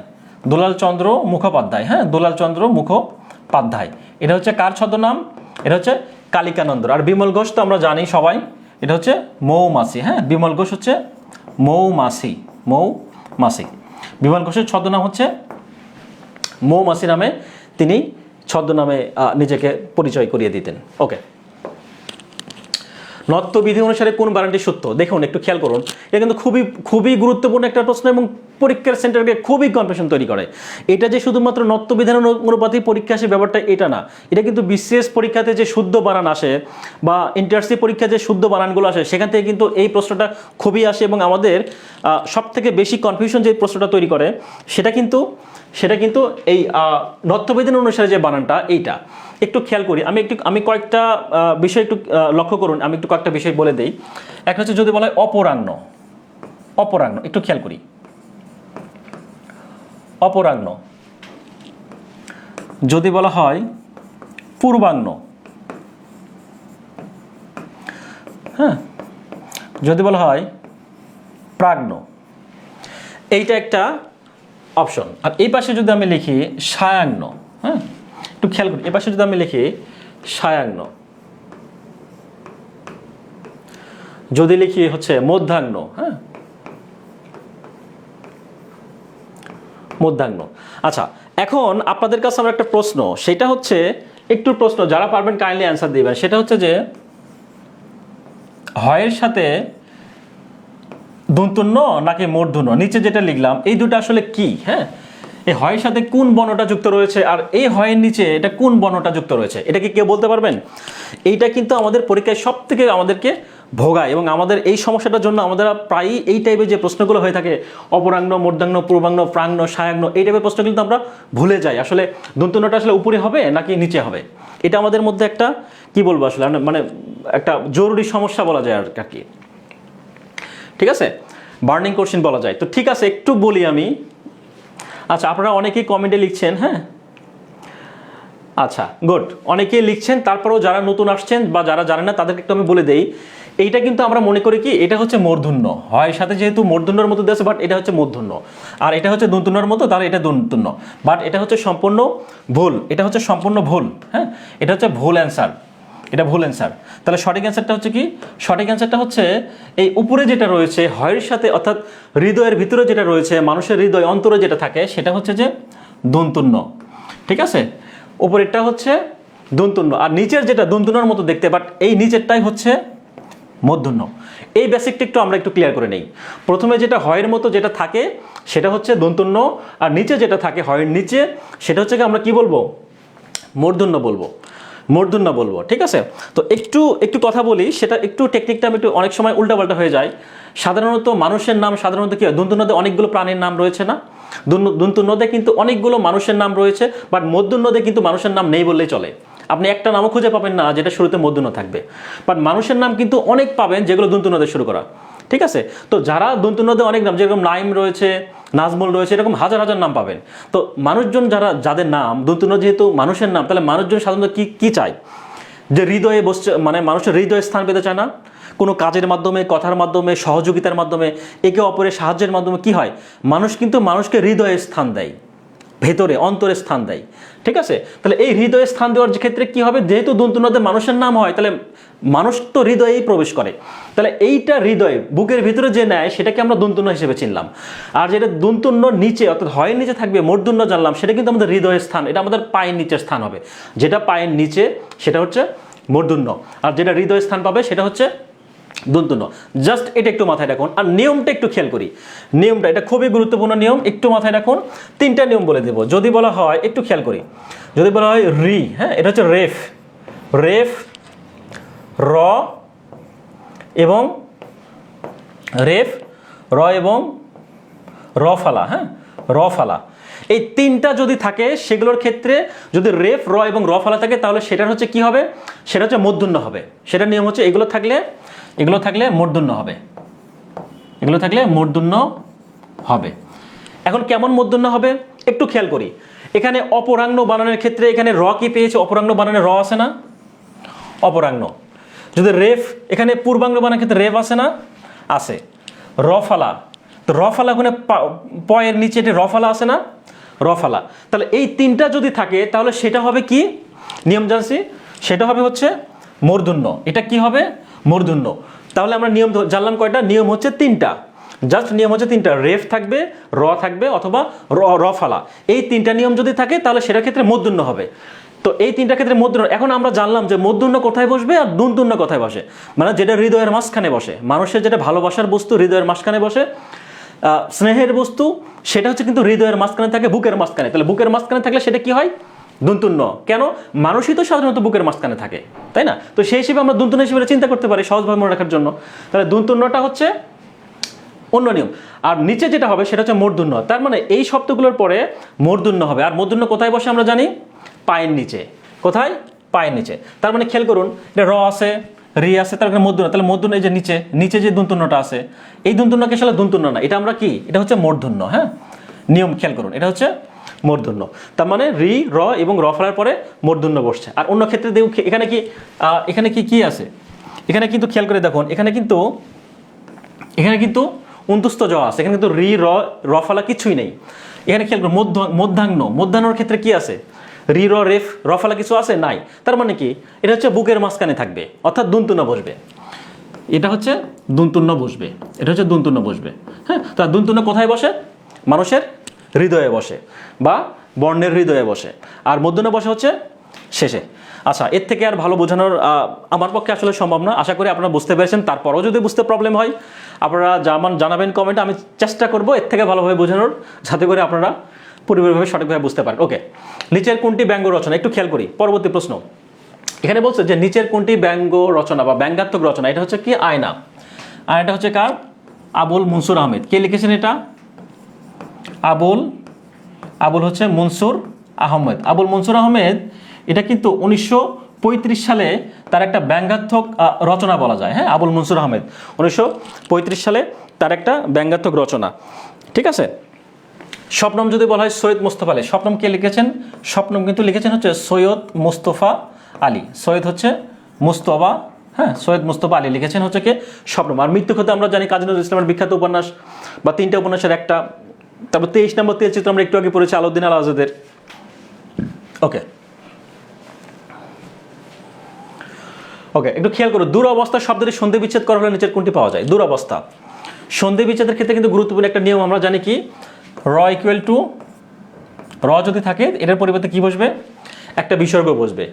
দুলাল চন্দ্র মুখোপাধ্যায়, হ্যাঁ, দুলাল চন্দ্র মুখোপাধ্যায়। চট্টোপাধ্যায়। এটা হচ্ছে কার ছদ্মনাম? এটা হচ্ছে কালিকানন্দ। আর বিমল ঘোষ তো আমরা জানি সবাই, এটা হচ্ছে মৌমাছি। হ্যাঁ, বিমল ঘোষ হচ্ছে মৌমাছি, মৌমাছি। বিমল ঘোষের ছদ্মনাম হচ্ছে মৌমাছি নামে তিনি ছদ্মনামে নিজেকে পরিচয় করিয়ে দিতেন। ওকে, নত্যবিধি অনুসারে কোন বানানটি সত্য? দেখুন একটু খেয়াল করুন, এটা কিন্তু খুবই খুবই গুরুত্বপূর্ণ একটা প্রশ্ন এবং পরীক্ষার সেন্টারকে খুবই কনফিউশন তৈরি করে। এটা যে শুধুমাত্র নত্যবিধান অনুপাতে পরীক্ষা আসে ব্যাপারটা এটা না, এটা কিন্তু বিসিএস পরীক্ষাতে যে শুদ্ধ বানান আসে বা ইন্টারসি পরীক্ষায় যে শুদ্ধ বানানগুলো আসে সেখান থেকে কিন্তু এই প্রশ্নটা খুবই আসে। এবং আমাদের সব থেকে বেশি কনফিউশন যে প্রশ্নটা তৈরি করে সেটা কিন্তু এই নত্যবিধান অনুসারে যে বানানটা এইটা একটু খেয়াল করি। আমি কয়েকটা বিষয় একটু লক্ষ্য করুন, আমি একটু কয়েকটা বিষয় বলে দেই। একটা হচ্ছে যদি বলা হয় অপরাহ্ন, অপরাহ্ন একটু খেয়াল করি, অপরাহ্ন। যদি বলা হয় পূর্বাহ্ন, হ্যাঁ, যদি বলা হয় প্রাগ্ন, এইটা একটা অপশন। আর এই পাশে যদি আমি লিখি সায়াহ্ন, হ্যাঁ একটু খেয়াল করি, এই পাশে যদি আমি লিখি সায়াহ্ন, যদি লিখি হচ্ছে মধ্যাহ্ন, হ্যাঁ মধ্যাহ্ন। আচ্ছা, এখন আপনাদের কাছে আমার একটা প্রশ্ন, সেটা হচ্ছে একটু প্রশ্ন, যারা পারবেন কাইন্ডলি অ্যান্সার দিবেন। সেটা হচ্ছে যে হয়ের সাথে দন্তন্য নাকি মূর্ধন্য, নিচে যেটা লিখলাম এই দুটো আসলে কি? হ্যাঁ, এই হয়ের সাথে কোন বর্ণটা যুক্ত রয়েছে আর এই হয়ের নিচে এটা কোন বর্ণটা যুক্ত রয়েছে, এটা কি কেউ বলতে পারবেন? এইটা কিন্তু আমাদের পরীক্ষায় সব থেকে আমাদেরকে ভোগায় এবং আমাদের এই সমস্যাটার জন্য আমাদের প্রায়ই এই টাইপের যে প্রশ্নগুলো হয়ে থাকে, অপরাহ্ন, মধ্যাহ্ন, পূর্বাহ্ন, প্রাহ্ন, সায়াহ্ন, এই টাইপের প্রশ্ন কিন্তু আমরা ভুলে যাই। আসলে দন্তন্যটা আসলে উপরে হবে নাকি নিচে হবে, এটা আমাদের মধ্যে একটা কি বলবো আসলে মানে একটা জরুরি সমস্যা বলা যায় আর কি। ঠিক আছে, বার্নিং কোশ্চেন বলা যায়। তো ঠিক আছে, একটু বলি আমি। আচ্ছা, আপনারা অনেকেই কমেন্টে লিখছেন, হ্যাঁ আচ্ছা গুড, অনেকেই লিখছেন। তারপরেও যারা নতুন আসছেন বা যারা জানেন না তাদেরকে একটু আমি বলে দেই, এইটা কিন্তু আমরা মনে করি কি এটা হচ্ছে মূর্ধন্য, হয় সাথে যেহেতু মূর্ধন্যর মতো দিয়েছে, বাট এটা হচ্ছে মূর্ধন্য, আর এটা হচ্ছে দন্তন্যর মতো, তাহলে এটা দন্তন্য, বাট এটা হচ্ছে সম্পূর্ণ ভুল, এটা হচ্ছে সম্পূর্ণ ভুল। হ্যাঁ, এটা হচ্ছে ভুল অ্যান্সার, এটা ভুল অ্যান্সার। তাহলে সঠিক অ্যান্সারটা হচ্ছে কি? সঠিক অ্যান্সারটা হচ্ছে এই উপরে যেটা রয়েছে হয়ের সাথে, অর্থাৎ হৃদয়ের ভিতরে যেটা রয়েছে, মানুষের হৃদয় অন্তরে যেটা থাকে সেটা হচ্ছে যে দন্তন্য। ঠিক আছে, উপরেরটা হচ্ছে দন্তন্য আর নিচের যেটা দন্তন্যর মতো দেখতে, বাট এই নিচেরটাই হচ্ছে মূর্ধন্য। এই বেসিকটা আমরা একটু ক্লিয়ার করে নেই। প্রথমে যেটা হয়ের মতো যেটা থাকে সেটা হচ্ছে দন্তন্য, আর নিচে যেটা থাকে হয়ের নিচে সেটা হচ্ছে কি আমরা কি বলবো? মূর্ধন্য বলবো, মূর্ধন্য বলবো। ঠিক আছে, তো একটু কথা বলি, সেটা একটু টেকনিকটা আমি একটু অনেক সময় উল্টাপাল্টা হয়ে যায়। সাধারণত মানুষের নাম সাধারণত কি হয়, দন্তন্যতে অনেকগুলো প্রাণীর নাম রয়েছে না, দন্তন্যতে কিন্তু অনেকগুলো মানুষের নাম রয়েছে, বাট মূর্ধন্যতে কিন্তু মানুষের নাম নেই বললেই চলে। আপনি একটা নামও খুঁজে পাবেন না যেটা শুরুতে মূর্ধন্য থাকবে, বাট মানুষের নাম কিন্তু অনেক পাবেন যেগুলো দন্তন্যতে শুরু করা। ঠিক আছে, তো যারা দন্তন্যতে অনেক নাম, যেরকম নাইম রয়েছে, নাজমুল রয়েছে, এরকম হাজার হাজার নাম পাবেন। তো মানুষজন যাদের নাম দন্তন্য, যেহেতু মানুষের নাম, তাহলে মানুষজন সাধারণত কি চায়? যে হৃদয়ে বসছে, মানে মানুষের হৃদয়ে স্থান পেতে চায় না, কোনো কাজের মাধ্যমে, কথার মাধ্যমে, সহযোগিতার মাধ্যমে, একে অপরের সাহায্যের মাধ্যমে কি হয়, মানুষ কিন্তু মানুষকে হৃদয়ে স্থান দেয়, ভেতরে অন্তরে স্থান দেয়। ঠিক আছে, তাহলে এই হৃদয়ে স্থান দেওয়ার ক্ষেত্রে কি হবে, যেহেতু দন্তন্যতে মানুষের নাম হয়, তাহলে মানুষ তো হৃদয়েই প্রবেশ করে, তাহলে এইটা হৃদয়ে বুকের ভিতরে যে নেয় সেটাকে আমরা দন্তন্য হিসেবে চিনলাম। আর যেটা দন্তন্য নিচে, অর্থাৎ হয়ের নিচে থাকবে, মূর্ধন্য জানলাম, সেটা কিন্তু আমাদের হৃদয়ের স্থান, এটা আমাদের পায়ের নিচের স্থান হবে। যেটা পায়ের নিচে সেটা হচ্ছে মূর্ধন্য, আর যেটা হৃদয়ের স্থান পাবে সেটা হচ্ছে দন্তন্য। জাস্ট এটা একটু মাথায় রাখুন। আর নিয়মটা একটু খেয়াল করি, নিয়মটা এটা খুবই গুরুত্বপূর্ণ নিয়ম, একটু মাথায় রাখুন। তিনটা নিয়ম বলে দেব। যদি বলা হয়, একটু খেয়াল করি, যদি বলা হয় রি, হ্যাঁ এটা হচ্ছে রেফ, রেফ, র এবং রেফ, র এবং রফালা, হ্যাঁ রফালা, এই তিনটা যদি থাকে সেগুলোর ক্ষেত্রে যদি রেফ, র এবং রফালা থাকে তাহলে সেটার হচ্ছে কি হবে, সেটা হচ্ছে মূর্ধন্য হবে। সেটার নিয়ম হচ্ছে এগুলো থাকলে মূর্ধন্য হবে, এগুলো থাকলে মূর্ধন্য হবে। এখন কেমন মূর্ধন্য হবে একটু খেয়াল করি। এখানে অপরাহ্ন বানানের ক্ষেত্রে এখানে র কি পেয়েছে, অপরাহ্ন বানানে র আছে না, অপরাহ্ন। যদি রেফ, এখানে পূর্বাঙ্গ বানানোর ক্ষেত্রে রেফ আছে না, আছে। রফালা, তো রফালা ওখানে পয়ের নিচে রফালা আছে না, রফালা। তাহলে এই তিনটা যদি থাকে তাহলে সেটা হবে কি নিয়ম জানছি, সেটা হবে হচ্ছে মূর্ধন্য। এটা কি হবে মূর্ধন্য। তাহলে আমরা নিয়ম জানলাম কয়টা, নিয়ম হচ্ছে তিনটা, জাস্ট নিয়ম হচ্ছে তিনটা, রেফ থাকবে, র থাকবে অথবা রফালা। এই তিনটা নিয়ম যদি থাকে তাহলে সেটার ক্ষেত্রে মূর্ধন্য হবে। তো এই তিনটা ক্ষেত্রে মূর্ধন্য, এখন আমরা জানলাম যে মূর্ধন্য কোথায় বসবে আর দন্তন্য কোথায় বসে, মানে যেটা হৃদয়ের মাঝখানে বসে, মানুষের যেটা ভালোবাসার বস্তু হৃদয়ের মাঝখানে বসে, স্নেহের বস্তু সেটা হচ্ছে কিন্তু হৃদয়ের মাঝখানে থাকে, বুকের মাঝখানে। তাহলে বুকের মাঝখানে থাকলে সেটা কি হয় দন্তন্য। কেন, মানুষই তো সাধারণত বুকের মাঝখানে থাকে, তাই না? তো সেই হিসেবে আমরা দন্তন্য হিসেবে চিন্তা করতে পারি সহজভাবে মনে রাখার জন্য। তাহলে দন্তন্যটা হচ্ছে অন্য নিয়ম। আর নিচে যেটা হবে সেটা হচ্ছে মূর্ধন্য। তার মানে এই শব্দগুলোর পরে মূর্ধন্য হবে। আর মূর্ধন্য কোথায় বসে আমরা জানি, পায়ের নিচে। কোথায়, পায়ের নিচে। তার মানে খেয়াল করুন, এটা র আছে, রি আছে, তার মানে মূর্ধন্য। তাহলে মূর্ধন্য এই যে নিচে, নিচে যে দন্তন্যটা আছে, এই দন্তন্যকে আসলে দন্তন্য না, এটা আমরা কি, এটা হচ্ছে মূর্ধন্য। হ্যাঁ, নিয়ম খেয়াল করুন, এটা হচ্ছে মূর্ধন্য। তার মানে রি, র এবং র ফেলার পরে মূর্ধন্য বসছে। আর অন্য ক্ষেত্রে দেখুন এখানে কি, এখানে কি আছে, এখানে কিন্তু খেয়াল করে দেখুন, এখানে কিন্তু অন্তস্থ জ আছে, এখানে কিন্তু রি, র ফলা কিছুই নেই। এখানে খেয়াল করুন মধ্যাহ্নর ক্ষেত্রে কি আছে, রি, র, রেফ, র ফলা কিছু আছে নাই। তার মানে কি, এটা হচ্ছে বুকের মাঝখানে থাকবে, অর্থাৎ দন্তন্য বসবে। এটা হচ্ছে দন্তন্য বসবে, এটা হচ্ছে দন্তন্য বসবে। হ্যাঁ, তো দন্তন্য কোথায় বসে, মানুষের হৃদয়ে বসে বা বর্ণের হৃদয়ে বসে। আর মূর্ধন্য বসে হচ্ছে শেষে। আচ্ছা, এর থেকে আর ভালো বোঝানোর আমার পক্ষে আসলে সম্ভব না। আশা করি আপনারা বুঝতে পেরেছেন। তারপরেও যদি বুঝতে প্রবলেম হয় আপনারা জানাবেন কমেন্টে, আমি চেষ্টা করব এর থেকে ভালোভাবে বোঝানোর, যাতে করে আপনারা পরিবারভাবে সঠিকভাবে বুঝতে পারেন। ওকে, নিচের কোনটি ব্যঙ্গ রচনা, একটু খেয়াল করি পরবর্তী প্রশ্ন। এখানে বলছে যে নিচের কোনটি ব্যঙ্গ রচনা বা ব্যঙ্গাত্মক রচনা, এটা হচ্ছে কি আয়না। আয়নাটা হচ্ছে কার, আবুল মনসুর আহমেদ। কে লিখেছেন এটা, আবুল হচ্ছে মনসুর আহমেদ। আবুল মনসুর আহমেদ এটা কিন্তু 1935 সালে তার একটা ব্যঙ্গাত্মক রচনা বলা যায়। হ্যাঁ, আবুল মনসুর আহমেদ 1935 সালে তার একটা ব্যঙ্গাত্মক রচনা। ঠিক আছে। স্বপ্নম যদি বলা হয় সৈয়দ মুস্তফা আলী, স্বপ্নম কে লিখেছেন, স্বপ্নম কিন্তু লিখেছেন হচ্ছে সৈয়দ মুস্তফা আলী। সৈয়দ হচ্ছে মুস্তফা, হ্যাঁ, সৈয়দ মুস্তফা আলী লিখেছেন হচ্ছে কে স্বপ্নম। আর মৃত্যু কথা আমরা জানি কাজী নজরুল ইসলামের বিখ্যাত উপন্যাস বা 3টে উপন্যাসের একটা। তারপর 23 নম্বর তেলচিত্র আমরা একটু আগে পড়েছি আলাউদ্দিন আল আজাদের। ওকে, একটু খেয়াল করো, দুরবস্থা শব্দটি সন্ধি বিচ্ছেদ করা হলে নিচের কোনটি পাওয়া যায়। দুরবস্থা সন্ধি বিচ্ছেদের ক্ষেত্রে কিন্তু গুরুত্বপূর্ণ একটা নিয়ম আমরা জানি কি, র ইকুয়াল টু, র যদি থাকে এটার পরিবর্তে কি বসবে, একটা বিসর্গ বসবে।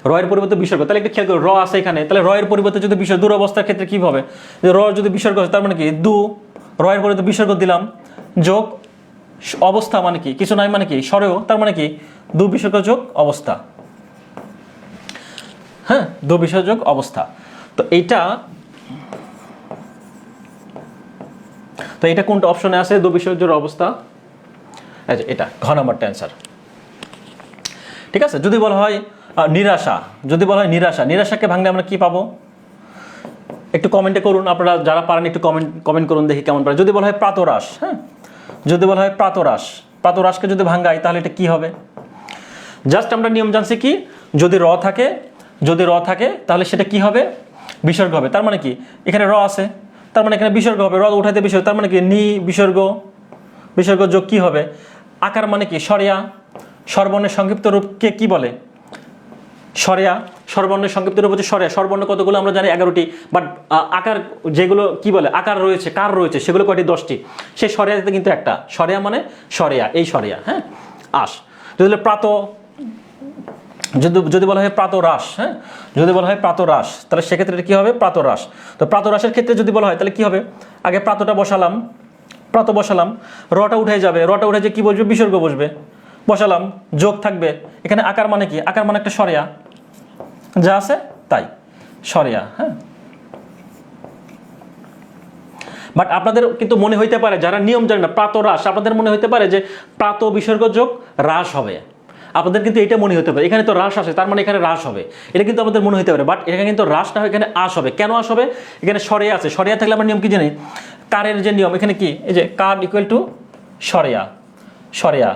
র এর পরিবর্তে বিসর্গ, তাহলে একটু খেয়াল করো, র আছে এখানে, তাহলে র এর পরিবর্তে যদি বিসর্গ, দুরবস্থার ক্ষেত্রে কি হবে, র যদি বিসর্গ হয় তার মানে কি র এর পরিবর্তে বিসর্গ দিলাম, যোগ অবস্থা মানে কি, কিছু নাই মানে কি, স্বরেও, তার মানে কি বিসর্গ যোগ অবস্থা। হ্যাঁ, বিসর্গ যোগ অবস্থা। তো এটা কোনটা অপশনে আছে, বিসর্গ যোগ অবস্থা, এটা ঘ নাম্বারটা অ্যান্সার। ঠিক আছে। যদি বলা হয় নিরাশা, নিরাশাকে ভাঙলে আমরা কি পাবো, একটু কমেন্টে করুন আপনারা যারা পারেন, একটু কমেন্ট করুন দেখি কেমন পারে। যদি বলা হয় প্রাতরাশ, হ্যাঁ, যদি বলা হয় প্রাতরাশকে যদি ভাঙাই তাহলে এটা কি হবে, জাস্ট আমরা নিয়ম জানছি কি, যদি র থাকে তাহলে সেটা কি হবে, বিসর্গ হবে। তার মানে কি, এখানে র আছে, তার মানে এখানে বিসর্গ হবে, র উঠাইতে বিসর্গ, তার মানে কি বিসর্গ যোগ কি হবে, আকার মানে কি সরিয়া, স্বরবর্ণের সংক্ষিপ্ত রূপকে কি বলে, সরিয়া। স্বরবর্ণের সংক্ষিপ্ত রূপ হচ্ছে সরিয়া। স্বরবর্ণ কতগুলো আমরা জানি 11টি, বাট আকার যেগুলো কি বলে, আকার রয়েছে, কার রয়েছে, সেগুলো কয়টি, 10টি। সেই সরিয়াতে কিন্তু একটা সরিয়া মানে সরিয়া, এই সরিয়া। হ্যাঁ, আস। যদি বলা হয় প্রাতরাশ, হ্যাঁ, যদি বলা হয় প্রাতরাশ তাহলে সেক্ষেত্রে কি হবে, প্রাতরাশ। তো প্রাতরাশের ক্ষেত্রে যদি বলা হয় তাহলে কি হবে, আগে প্রাতটা বসালাম, রটা উঠে যাবে, যে কি বসবে, বিসর্গ বসবে, বসালাম, যোগ থাকবে, এখানে আকার মানে কি, আকার মানে একটা সরিয়া, যা আছে তাই সরিয়া। হ্যাঁ, বাট আপনাদের কিন্তু মনে হইতে পারে, যারা নিয়ম জানে না, প্রাতরাশ, আপনাদের মনে হইতে পারে যে প্রাত বিসর্গ যোগ রাস হবে, আপনাদের কিন্তু এটা মনে হতে পারে, এখানে তো রাস আসে তার মানে এখানে রাস হবে, এটা কিন্তু আমাদের মনে হতে পারে। বাট এখানে কিন্তু রাস না হয়, এখানে আস হবে। কেন আস হবে, এখানে সরিয়া আছে, সরিয়া থাকলে আমরা নিয়ম কি জানি, কারের যে নিয়ম, এখানে কি, এই যে কার ইকুয়াল টু সরিয়া।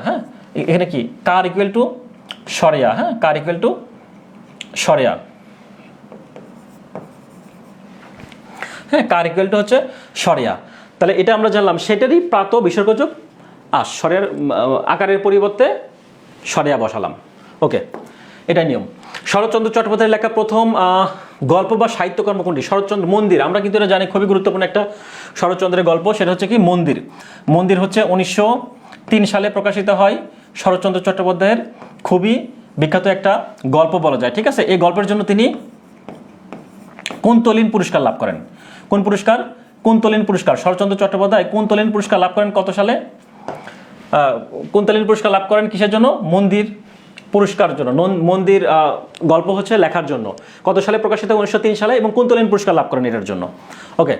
হ্যাঁ, এখানে কি, কার ইকুয়াল টু সরিয়া। হ্যাঁ, কার ইকুয়াল টু সরিয়া। হ্যাঁ, কার ইকুয়াল টু হচ্ছে সরিয়া। তাহলে এটা আমরা জানলাম, সেটারই প্রাত বিসর্গযোগ স্বরের আকারের পরিবর্তে স্বরেয়া বসালাম। ওকে, এটাই নিয়ম। শরৎচন্দ্র চট্টোপাধ্যায়ের লেখা প্রথম গল্প বা সাহিত্যকর্ম কোনটি? শরৎচন্দ্র মন্দির, আমরা কিন্তু এটা জানি খুবই গুরুত্বপূর্ণ একটা শরৎচন্দ্রের গল্প, সেটা হচ্ছে কি মন্দির। মন্দির হচ্ছে 1903 সালে প্রকাশিত হয়, শরৎচন্দ্র চট্টোপাধ্যায়ের খুবই বিখ্যাত একটা গল্প বলা যায়। ঠিক আছে, এই গল্পের জন্য তিনি কুন্তলীন পুরস্কার লাভ করেন। কোন পুরস্কার? কুন্তলীন পুরস্কার। শরৎচন্দ্র চট্টোপাধ্যায় কুন্তলীন পুরস্কার লাভ করেন কত সালে? কুন্তলীন পুরস্কার লাভ করেন কিসের জন্য? মন্দির পুরস্কার জন্য। মন্দির গল্প হচ্ছে লেখার জন্য। কত সালে প্রকাশিত? 1903 সালে, এবং কুন্তলীন পুরস্কার লাভ করেন এটার জন্য। ওকে,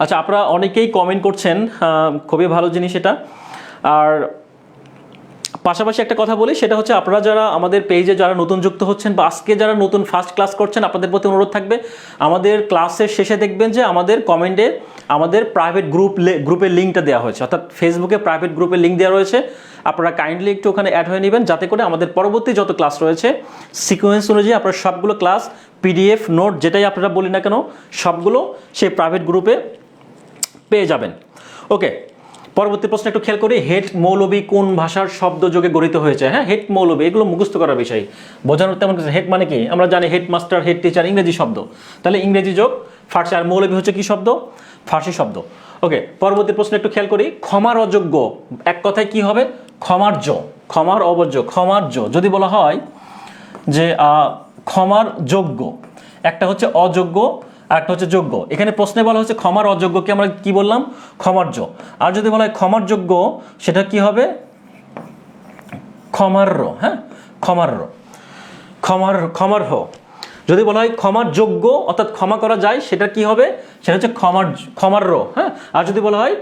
আচ্ছা, আপনারা অনেকেই কমেন্ট করছেন, খুবই ভালো জিনিস এটা। আর পাশাপাশি একটা কথা বলি, সেটা হচ্ছে আপনারা যারা আমাদের পেজে যারা নতুন যুক্ত হচ্ছেন বা আজকে যারা নতুন ফার্স্ট ক্লাস করছেন, আপনাদের প্রতি অনুরোধ থাকবে, আমাদের ক্লাসের শেষে দেখবেন যে আমাদের কমেন্টে আমাদের প্রাইভেট গ্রুপের লিঙ্কটা দেওয়া হয়েছে, অর্থাৎ ফেসবুকে প্রাইভেট গ্রুপের লিঙ্ক দেওয়া রয়েছে। আপনারা কাইন্ডলি একটু ওখানে অ্যাড হয়ে নেবেন, যাতে করে আমাদের পরবর্তী যত ক্লাস রয়েছে সিকোয়েন্স অনুযায়ী আপনারা সবগুলো ক্লাস, পিডিএফ, নোট, যেটাই আপনারা বলি না কেন, সবগুলো সেই প্রাইভেট গ্রুপে পেয়ে যাবেন। ওকে, পরবর্তী প্রশ্ন একটু খেয়াল করি। হেড মৌলবী কোন ভাষার শব্দ যোগে গঠিত হয়েছে? হ্যাঁ, হেড মৌলবী, এগুলো মুখস্থ করার বিষয়, বোঝানোর তেমন কিছু। হেড মানে কি? আমরা জানি হেড মাস্টার, হেড টিচার, ইংরেজি শব্দ, তাহলে ইংরেজি যোগ ফার্সি। আর মৌলবী হচ্ছে কি শব্দ? ফার্সি শব্দ। ওকে, পরবর্তী প্রশ্ন একটু খেয়াল করি। ক্ষমার অযোগ্য, এক কথায় কি হবে? ক্ষমার্য। ক্ষমার অবর্জ্য, ক্ষমার্য। যদি বলা হয় যে ক্ষমার যোগ্য, একটা হচ্ছে অযোগ্য আর একটা হচ্ছে যোগ্য। এখানে প্রশ্নে বলা হচ্ছে ক্ষমার অযোগ্যকে আমরা কি বললাম? ক্ষমার্য। আর যদি বলা হয় ক্ষমার যোগ্য, সেটা কি হবে? ক্ষমার্য। হ্যাঁ, ক্ষমার্য, ক্ষমার্হ। যদি বলা হয় ক্ষমার যোগ্য, অর্থাৎ ক্ষমা করা যায়, সেটা কি হবে? সেটা হচ্ছে ক্ষমার্য। হ্যাঁ, আর যদি বলা হয়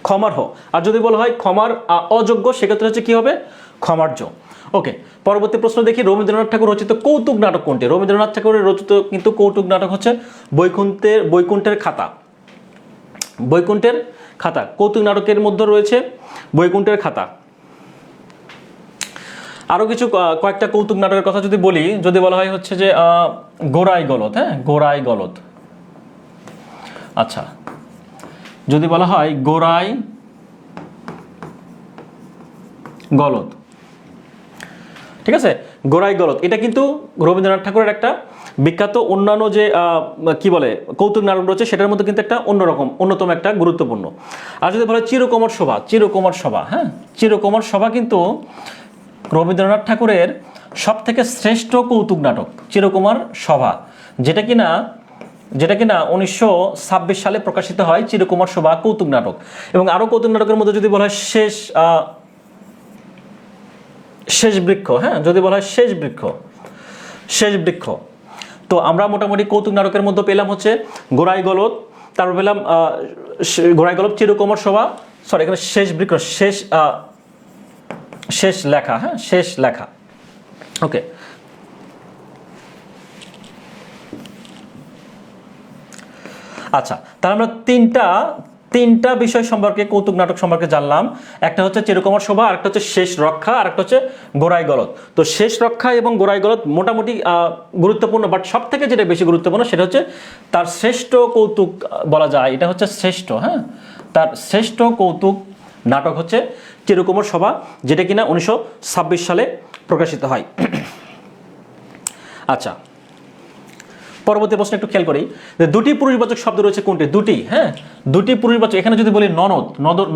ক্ষমার্হ, আর যদি বলা হয় ক্ষমার অযোগ্য, সেক্ষেত্রে হচ্ছে কি হবে? ক্ষমার্য। ওকে, পরবর্তী প্রশ্ন দেখি। রবীন্দ্রনাথ ঠাকুর রচিত কৌতুক নাটক কোনটি? রবীন্দ্রনাথ ঠাকুরের রচিত কিন্তু কৌতুক নাটক হচ্ছে বৈকুণ্ঠের খাতা। বৈকুণ্ঠের খাতা কৌতুক নাটকের মধ্যে রয়েছে বৈকুণ্ঠের খাতা। আরও কিছু কয়েকটা কৌতুক নাটকের কথা যদি বলি, যদি বলা হয় হচ্ছে যে গোড়াই গলদ। হ্যাঁ, গোড়াই গলদ। আচ্ছা, যদি বলা হয় গোড়াই গলদ, ঠিক আছে, গোড়াই গলদ, এটা কিন্তু রবীন্দ্রনাথ ঠাকুরের একটা বিখ্যাত অন্যান্য যে কি বলে কৌতুক নাটক রয়েছে, সেটার মধ্যে কিন্তু একটা অন্যতম একটা গুরুত্বপূর্ণ। আর যদি বলে চিরকুমার সভা, চিরকুমার সভা, হ্যাঁ, চিরকুমার সভা কিন্তু রবীন্দ্রনাথ ঠাকুরের সব থেকে শ্রেষ্ঠ কৌতুক নাটক চিরকুমার সভা, যেটা কিনা 1926 সালে প্রকাশিত হয়, চিরকুমার সভা কৌতুক নাটক। এবং আরও কৌতুক নাটকের মধ্যে যদি বলা হয় শেষ বৃক্ষ, হ্যাঁ, যদি বলা হয় শেষ বৃক্ষ, তো আমরা মোটামুটি কৌতুক নাটকের মধ্যে পেলাম হচ্ছে গোড়াই গলদ, তারপর পেলাম গোড়াই গলদ, চিরকুমার সভা, সরি এখানে শেষ বৃক্ষ, শেষ লেখা, হ্যাঁ, শেষ লেখা। ওকে, আচ্ছা, তাহলে আমরা তিনটা বিষয় সম্পর্কে, কৌতুক নাটক সম্পর্কে জানলাম। একটা হচ্ছে চিরকুমার সভা, আরেকটা হচ্ছে শেষ রক্ষা, আরেকটা হচ্ছে গোড়াই গলদ। তো শেষ রক্ষা এবং গোড়াই গলদ মোটামুটি গুরুত্বপূর্ণ, বাট সব থেকে যেটা বেশি গুরুত্বপূর্ণ সেটা হচ্ছে তার শ্রেষ্ঠ কৌতুক বলা যায়, এটা হচ্ছে শ্রেষ্ঠ, হ্যাঁ, তার শ্রেষ্ঠ কৌতুক নাটক হচ্ছে চিরকুমার সভা, যেটা কিনা 1926 সালে প্রকাশিত হয়। আচ্ছা, পরবর্তী প্রশ্ন একটু খেয়াল করি যে দুটি পুরুষবাচক শব্দ রয়েছে কোনটি? দুটি, হ্যাঁ, দুটি পুরুষবাচক। এখানে যদি বলি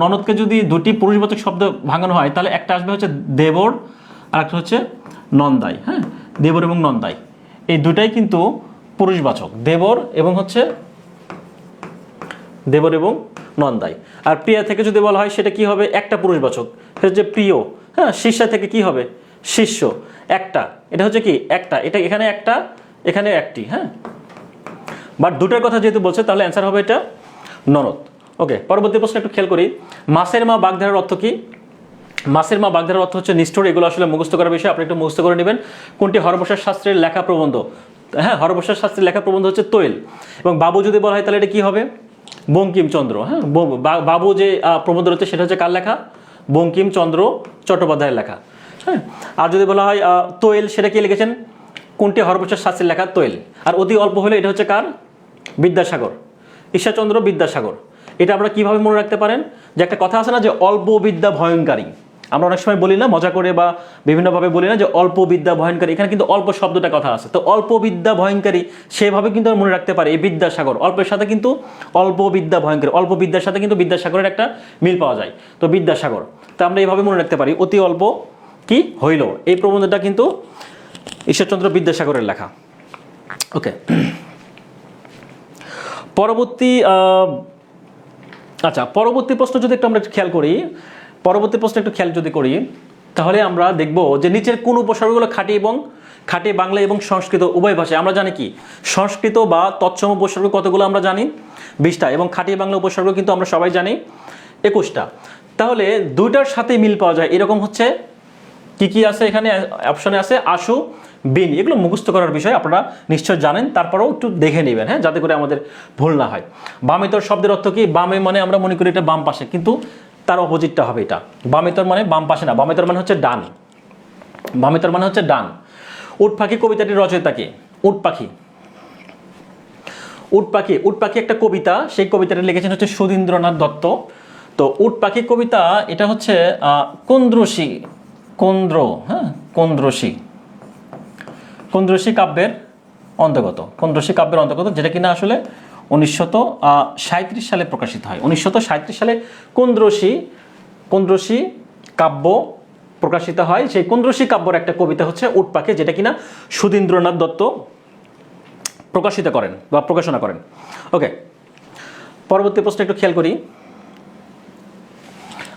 ননদকে যদি দুটি পুরুষবাচক শব্দ ভাঙানো হয়, তাহলে একটা আসবে হচ্ছে দেবর আর একটা হচ্ছে নন্দাই। হ্যাঁ, দেবর এবং নন্দাই, এই দুটাই কিন্তু পুরুষবাচক, দেবর এবং নন্দাই। আর প্রিয়া থেকে যদি বলা হয়, সেটা কি হবে? একটা পুরুষবাচক, সেটা হচ্ছে প্রিয়। হ্যাঁ, শিষ্যা থেকে কি হবে? শিষ্য। একটা, এটা হচ্ছে কি? একটা, এটা এখানে একটা, এখানে একটি। হ্যাঁ, বাট দুটার কথা যেহেতু বলছে, তাহলে অ্যান্সার হবে এটা ননদ। ওকে, পরবর্তী প্রশ্ন একটু খেয়াল করি। মাছের মা বাগধারার অর্থ কি? মাছের মা বাগধারার অর্থ হচ্ছে নিষ্ঠুর। এগুলো আসলে মুখস্থ করার বিষয়, আপনি একটু মুখস্থ করে নেবেন। কোনটি হরপ্রসাদ শাস্ত্রের লেখা প্রবন্ধ? হ্যাঁ, হরপ্রসাদ শাস্ত্রের লেখা প্রবন্ধ হচ্ছে তৈল। এবং বাবু যদি বলা হয়, তাহলে এটা কি হবে? বঙ্কিমচন্দ্র। হ্যাঁ, বাবু যে প্রবন্ধ রয়েছে সেটা হচ্ছে কার লেখা? বঙ্কিমচন্দ্র চট্টোপাধ্যায়ের লেখা। হ্যাঁ, আর যদি বলা হয় তৈল, সেটা কি লিখেছেন? কোনটি হরপ্রসাদ শাস্ত্রীর লেখা? তৈল। আর অতি অল্প হলে এটা হচ্ছে কার? বিদ্যাসাগর, ঈশ্বরচন্দ্র বিদ্যাসাগর। এটা আমরা কিভাবে মনে রাখতে পারেন, যে একটা কথা আছে না যে অল্প বিদ্যা ভয়ঙ্করী, আমরা অনেক সময় বলি না মজা করে বা বিভিন্নভাবে বলি না যে অল্প বিদ্যা ভয়ঙ্করী, এখানে কিন্তু অল্প শব্দটা কথা আছে, তো অল্প বিদ্যা ভয়ঙ্করী সেভাবে কিন্তু আমরা মনে রাখতে পারি এই বিদ্যাসাগর, অল্পের সাথে কিন্তু অল্প বিদ্যা ভয়ঙ্করী, অল্প বিদ্যার সাথে কিন্তু বিদ্যাসাগরের একটা মিল পাওয়া যায়, তো বিদ্যাসাগর। তো আমরা এইভাবে মনে রাখতে পারি অতি অল্প কি হইল, এই প্রবন্ধটা কিন্তু ঈশ্বরচন্দ্র বিদ্যাসাগরের লেখা। ওকে, পরবর্তী আচ্ছা পরবর্তী প্রশ্ন যদি একটু আমরা খেয়াল করি, পরবর্তী প্রশ্ন একটু খেয়াল যদি করি, তাহলে আমরা দেখব যে নিচের কোন উপসর্গগুলো খাঁটি এবং খাঁটি বাংলা এবং সংস্কৃত উভয় ভাষায়। আমরা জানি কি সংস্কৃত বা তৎসম উপসর্গ কতগুলো আমরা জানি? 20টা, এবং খাঁটি বাংলা উপসর্গ কিন্তু আমরা সবাই জানি 21টা। তাহলে দুইটার সাথে মিল পাওয়া যায় এরকম হচ্ছে কি কি আছে এখানে অপশনে আছে আশু, বিন, এগুলো মুখস্থ করার বিষয়, আপনারা নিশ্চয় জানেন, তারপরেও একটু দেখে নেবেন, হ্যাঁ, যাতে করে আমাদের ভুল না হয়। বামেতর শব্দের অর্থ কি? বামে মানে আমরা মনে করি এটা বাম পাশে, কিন্তু তার অপোজিটটা হবে এটা। বামেতর মানে বাম পাশে না, বামেতর মানে হচ্ছে ডান, বামেতর মানে হচ্ছে ডান। উট পাখি কবিতাটির রচয়িতা কে? উট পাখি, উট পাখি, উট পাখি একটা কবিতা, সেই কবিতাটা লিখেছেন হচ্ছে সুধীন্দ্রনাথ দত্ত। তো উট পাখি কবিতা এটা হচ্ছে কুন্দ্রসী, কুন্দ্র, হ্যাঁ, কুন্দ্রসী, কুন্দ্রসী কাব্যের অন্তর্গত, কুন্দ্রসী কাব্যের অন্তর্গত, যেটা কিনা আসলে 1937 সালে প্রকাশিত হয়। 1937 সালে কুন্দ্রসী, কুন্দ্রসী কাব্য প্রকাশিত হয়। সেই কুন্দ্রসী কাব্যের একটা কবিতা হচ্ছে উট পাখি, যেটা কিনা সুধীন্দ্রনাথ দত্ত প্রকাশিত করেন বা প্রকাশনা করেন। ওকে, পরবর্তী প্রশ্ন একটু খেয়াল করি।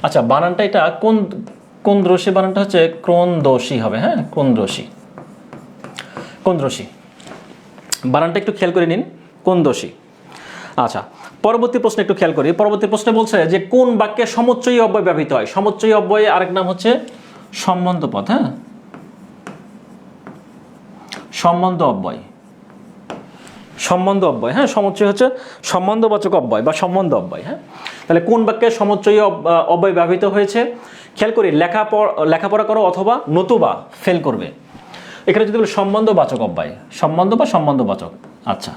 আচ্ছা, বানানটা এটা কোন কুন্দ্রসী, বানানটা হচ্ছে ক্রন্দোষী হবে, হ্যাঁ, কুন্দ্রসী, কুন্দ্রসী, বানানটা একটু খেয়াল করে নিন, কুন্দ্রসী। আচ্ছা, পরবর্তী প্রশ্ন একটু খেয়াল করি। পরবর্তী প্রশ্নে বলছে যে কোন বাক্যে সমুচ্চয়ী অব্যয় ব্যবহৃত হয়? সমুচ্চয়ী অব্যয়ে আরেক নাম হচ্ছে সম্বন্ধ পদ, হ্যাঁ, সম্বন্ধ অব্যয়, সম্বন্ধ অব্যয়, হ্যাঁ, সমুচ্চয় হচ্ছে সম্বন্ধবাচক অব্যয় বা সম্বন্ধ অব্যয়, হ্যাঁ। তাহলে কোন বাক্যে সমুচ্চয়ী অব্যয় ব্যবহৃত হয়েছে? খেয়াল করি, লেখাপড়া করো অথবা নতুবা ফেল করবে, এখানে যদি বলি সম্বন্ধবাচক অব্যয়, সম্বন্ধ বা সম্বন্ধবাচক। আচ্ছা,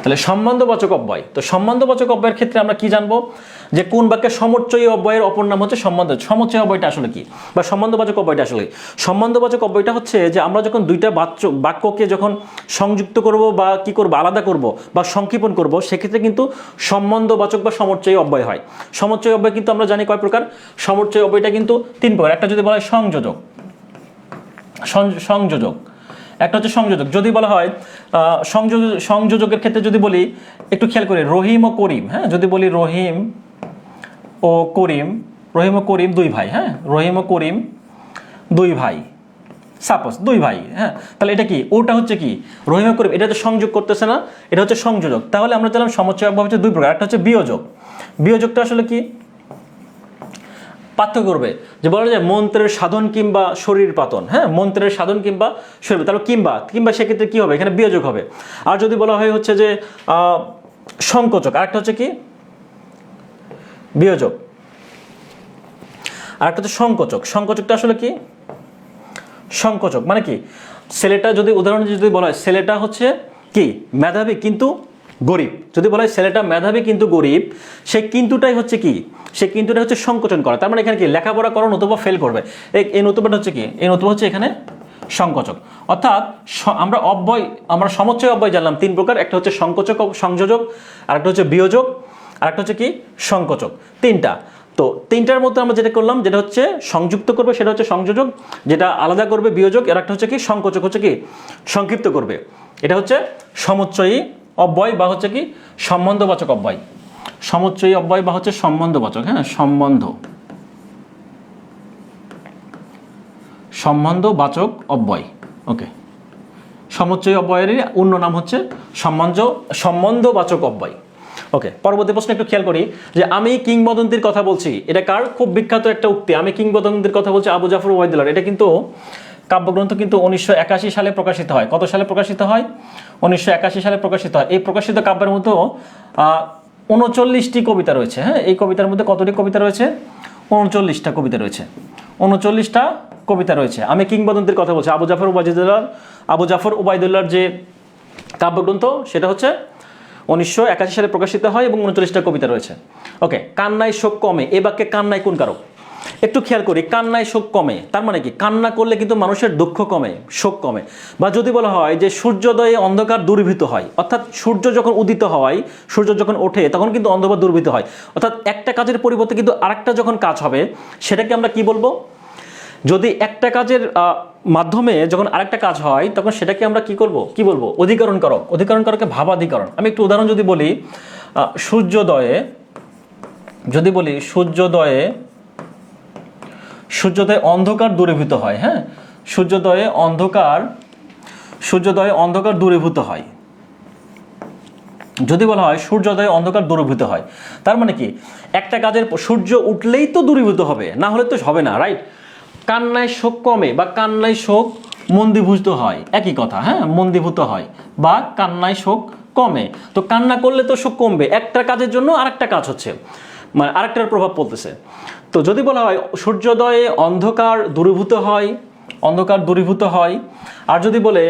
তাহলে সম্বন্ধবাচক অব্যয়, তো সম্বন্ধবাচক অব্যয়ের ক্ষেত্রে আমরা কি জানবো যে কোন বাক্যে সমুচ্চয়ী অব্যয়ের অপর নাম হচ্ছে সম্বন্ধ। সমুচ্চয়ী অব্যয়টা আসলে কি, বা সম্বন্ধবাচক অব্যয়টা আসলে? সম্বন্ধবাচক অব্যয়টা হচ্ছে যে আমরা যখন দুইটা বাক্যকে যখন সংযুক্ত করব বা কি করব, আলাদা করব বা সংক্ষেপণ করব, সেক্ষেত্রে কিন্তু সম্বন্ধবাচক বা সমুচ্চয়ী অব্যয় হয়। সমুচ্চয়ী অব্যয় কিন্তু আমরা জানি কয় প্রকার? সমুচ্চয়ী অব্যয়টা কিন্তু 3 প্রকার। একটা যদি বলা হয় সংযোজক, সংযোজক, একটা হচ্ছে সংযোজক। যদি বলা হয় সংযোজকের ক্ষেত্রে যদি বলি, একটু খেয়াল করি, রহিম ও করিম, হ্যাঁ, যদি বলি রহিম ও করিম, রহিম ও করিম 2 ভাই, হ্যাঁ, রহিম ও করিম 2 ভাই, সাপোজ 2 ভাই, হ্যাঁ, তাহলে এটা কি? ওটা হচ্ছে কি রহিম ও করিম, এটা তো সংযোগ করতেছে না, এটা হচ্ছে সংযোজক। তাহলে আমরা জানলাম সমুচ্চয় অব্যয় হচ্ছে 2 প্রকার। একটা হচ্ছে বিয়োজক, বিয়োজকটা আসলে কি? পার্থক্য করবে, যে বলা যায় মন্ত্রের সাধন কিংবা শরীর পাতন, হ্যাঁ, মন্ত্রের সাধন কিংবা শরীর, তাহলে কিংবা কিংবা সেক্ষেত্রে কি হবে? এখানে বিয়োজক হবে। আর যদি বলা হয় হচ্ছে যে সংকোচক, আরেকটা হচ্ছে কি বিয়োজক, আরেকটা হচ্ছে সংকোচক। সংকোচকটা আসলে কি? সংকোচক মানে কি? ছেলেটা যদি উদাহরণ যদি বলা হয় ছেলেটা হচ্ছে কি মেধাবী কিন্তু গরিব, যদি বলা হয় ছেলেটা মেধাবী কিন্তু গরিব, সেই কিন্তুটাই হচ্ছে কি? সেই কিন্তুটাই হচ্ছে সংকোচন করা। তার মানে এখানে কি লেখাপড়া করো নতুবা ফেল করবে, এই নতুবাটা হচ্ছে কি? এই নতুবা হচ্ছে এখানে সংকোচক। অর্থাৎ আমরা সমুচ্চয় অব্যয় জানলাম 3 প্রকার। একটা হচ্ছে সংকোচক, সংযোজক, আরেকটা হচ্ছে বিয়োজক, আরেকটা হচ্ছে কি সংকোচক। 3টা। তো 3টার মধ্যে আমরা যেটা করলাম, যেটা হচ্ছে সংযুক্ত করবে সেটা হচ্ছে সংযোজক, যেটা আলাদা করবে বিয়োজক, আর একটা হচ্ছে কি সংকোচক, হচ্ছে কি সংক্ষিপ্ত করবে, এটা হচ্ছে সমুচ্চয়ী অব্যয় বা হচ্ছে কি সম্বন্ধবাচক অব্যয়। সমুচ্চয়ী অব্যয় বা হচ্ছে সম্বন্ধবাচক, হ্যাঁ, সম্বন্ধবাচক অব্যয়। ওকে, সমুচ্চয়ী অব্যয়ের অন্য নাম হচ্ছে সম্বন্ধবাচক অব্যয়। ওকে, পরবর্তী প্রশ্ন একটু খেয়াল করি, যে আমি কিংবদন্তির কথা বলছি, এটা কার? খুব বিখ্যাত একটা উক্তি, আমি কিংবদন্তির কথা বলছি, আবু জাফর ওবায়দুল্লাহ। এটা কিন্তু কাব্যগ্রন্থ কিন্তু 1981 সালে প্রকাশিত হয়। কত সালে প্রকাশিত হয়? 1981 সালে প্রকাশিত হয়। এই প্রকাশিত কাব্যের মধ্যে 39টি কবিতা রয়েছে, হ্যাঁ, এই কবিতার মধ্যে কতটি কবিতা রয়েছে? 39টা কবিতা রয়েছে। 39টা কবিতা রয়েছে। আমি কিংবদন্তির কথা বলছি, আবু জাফর উবাইদুল্লাহর যে কাব্যগ্রন্থ সেটা হচ্ছে 1981 সালে প্রকাশিত হয় এবং 39টা কবিতা রয়েছে। ওকে, কান্নায় শোক কমে, এ বাক্যে কান্নায় কোন কারক? একটু খেয়াল করি, কান্নায় শোক কমে তার মানে কি? কান্না করলে কিন্তু মানুষের দুঃখ কমে, শোক কমে। বা যদি বলা হয় যে সূর্যোদয়ে অন্ধকার দূরীভূত হয়, অর্থাৎ সূর্য যখন উদিত হয়, সূর্য যখন ওঠে তখন কিন্তু অন্ধকার দূরীভূত হয়। অর্থাৎ একটা কাজের পরিবর্তে কিন্তু আরেকটা যখন কাজ হবে সেটাকে আমরা কি বলবো? যদি একটা কাজের মাধ্যমে যখন আরেকটা কাজ হয় তখন সেটাকে আমরা কি করব, কি বলবো? অধিকরণ কারক। অধিকরণ কারকে ভাবাধিকরণ। আমি একটু উদাহরণ যদি বলি, সূর্যোদয়ে অন্ধকার দূরীভূত হয়। হ্যাঁ, সূর্যোদয়ে অন্ধকার দূরীভূত হয়। যদি বলা হয় সূর্যোদয়ে অন্ধকার দূরীভূত হয়, তার মানে কি? একটা কাজের সূর্য উঠলেই তো দূরীভূত হবে, না হলে তো হবে না, রাইট? কান্নায় শোক কমে বা কান্নায় শোক মন্দীভূত হয়, একই কথা। হ্যাঁ, মন্দীভূত হয় বা কান্নায় শোক কমে। তো কান্না করলে তো শোক কমবে, একটা কাজের জন্য আরেকটা কাজ হচ্ছে, মানে আরেকটার প্রভাব পড়তেছে। তো যদি বলা হয় সূর্যোদয়ে অন্ধকার দূরীভূত হয়, আর যদি বলে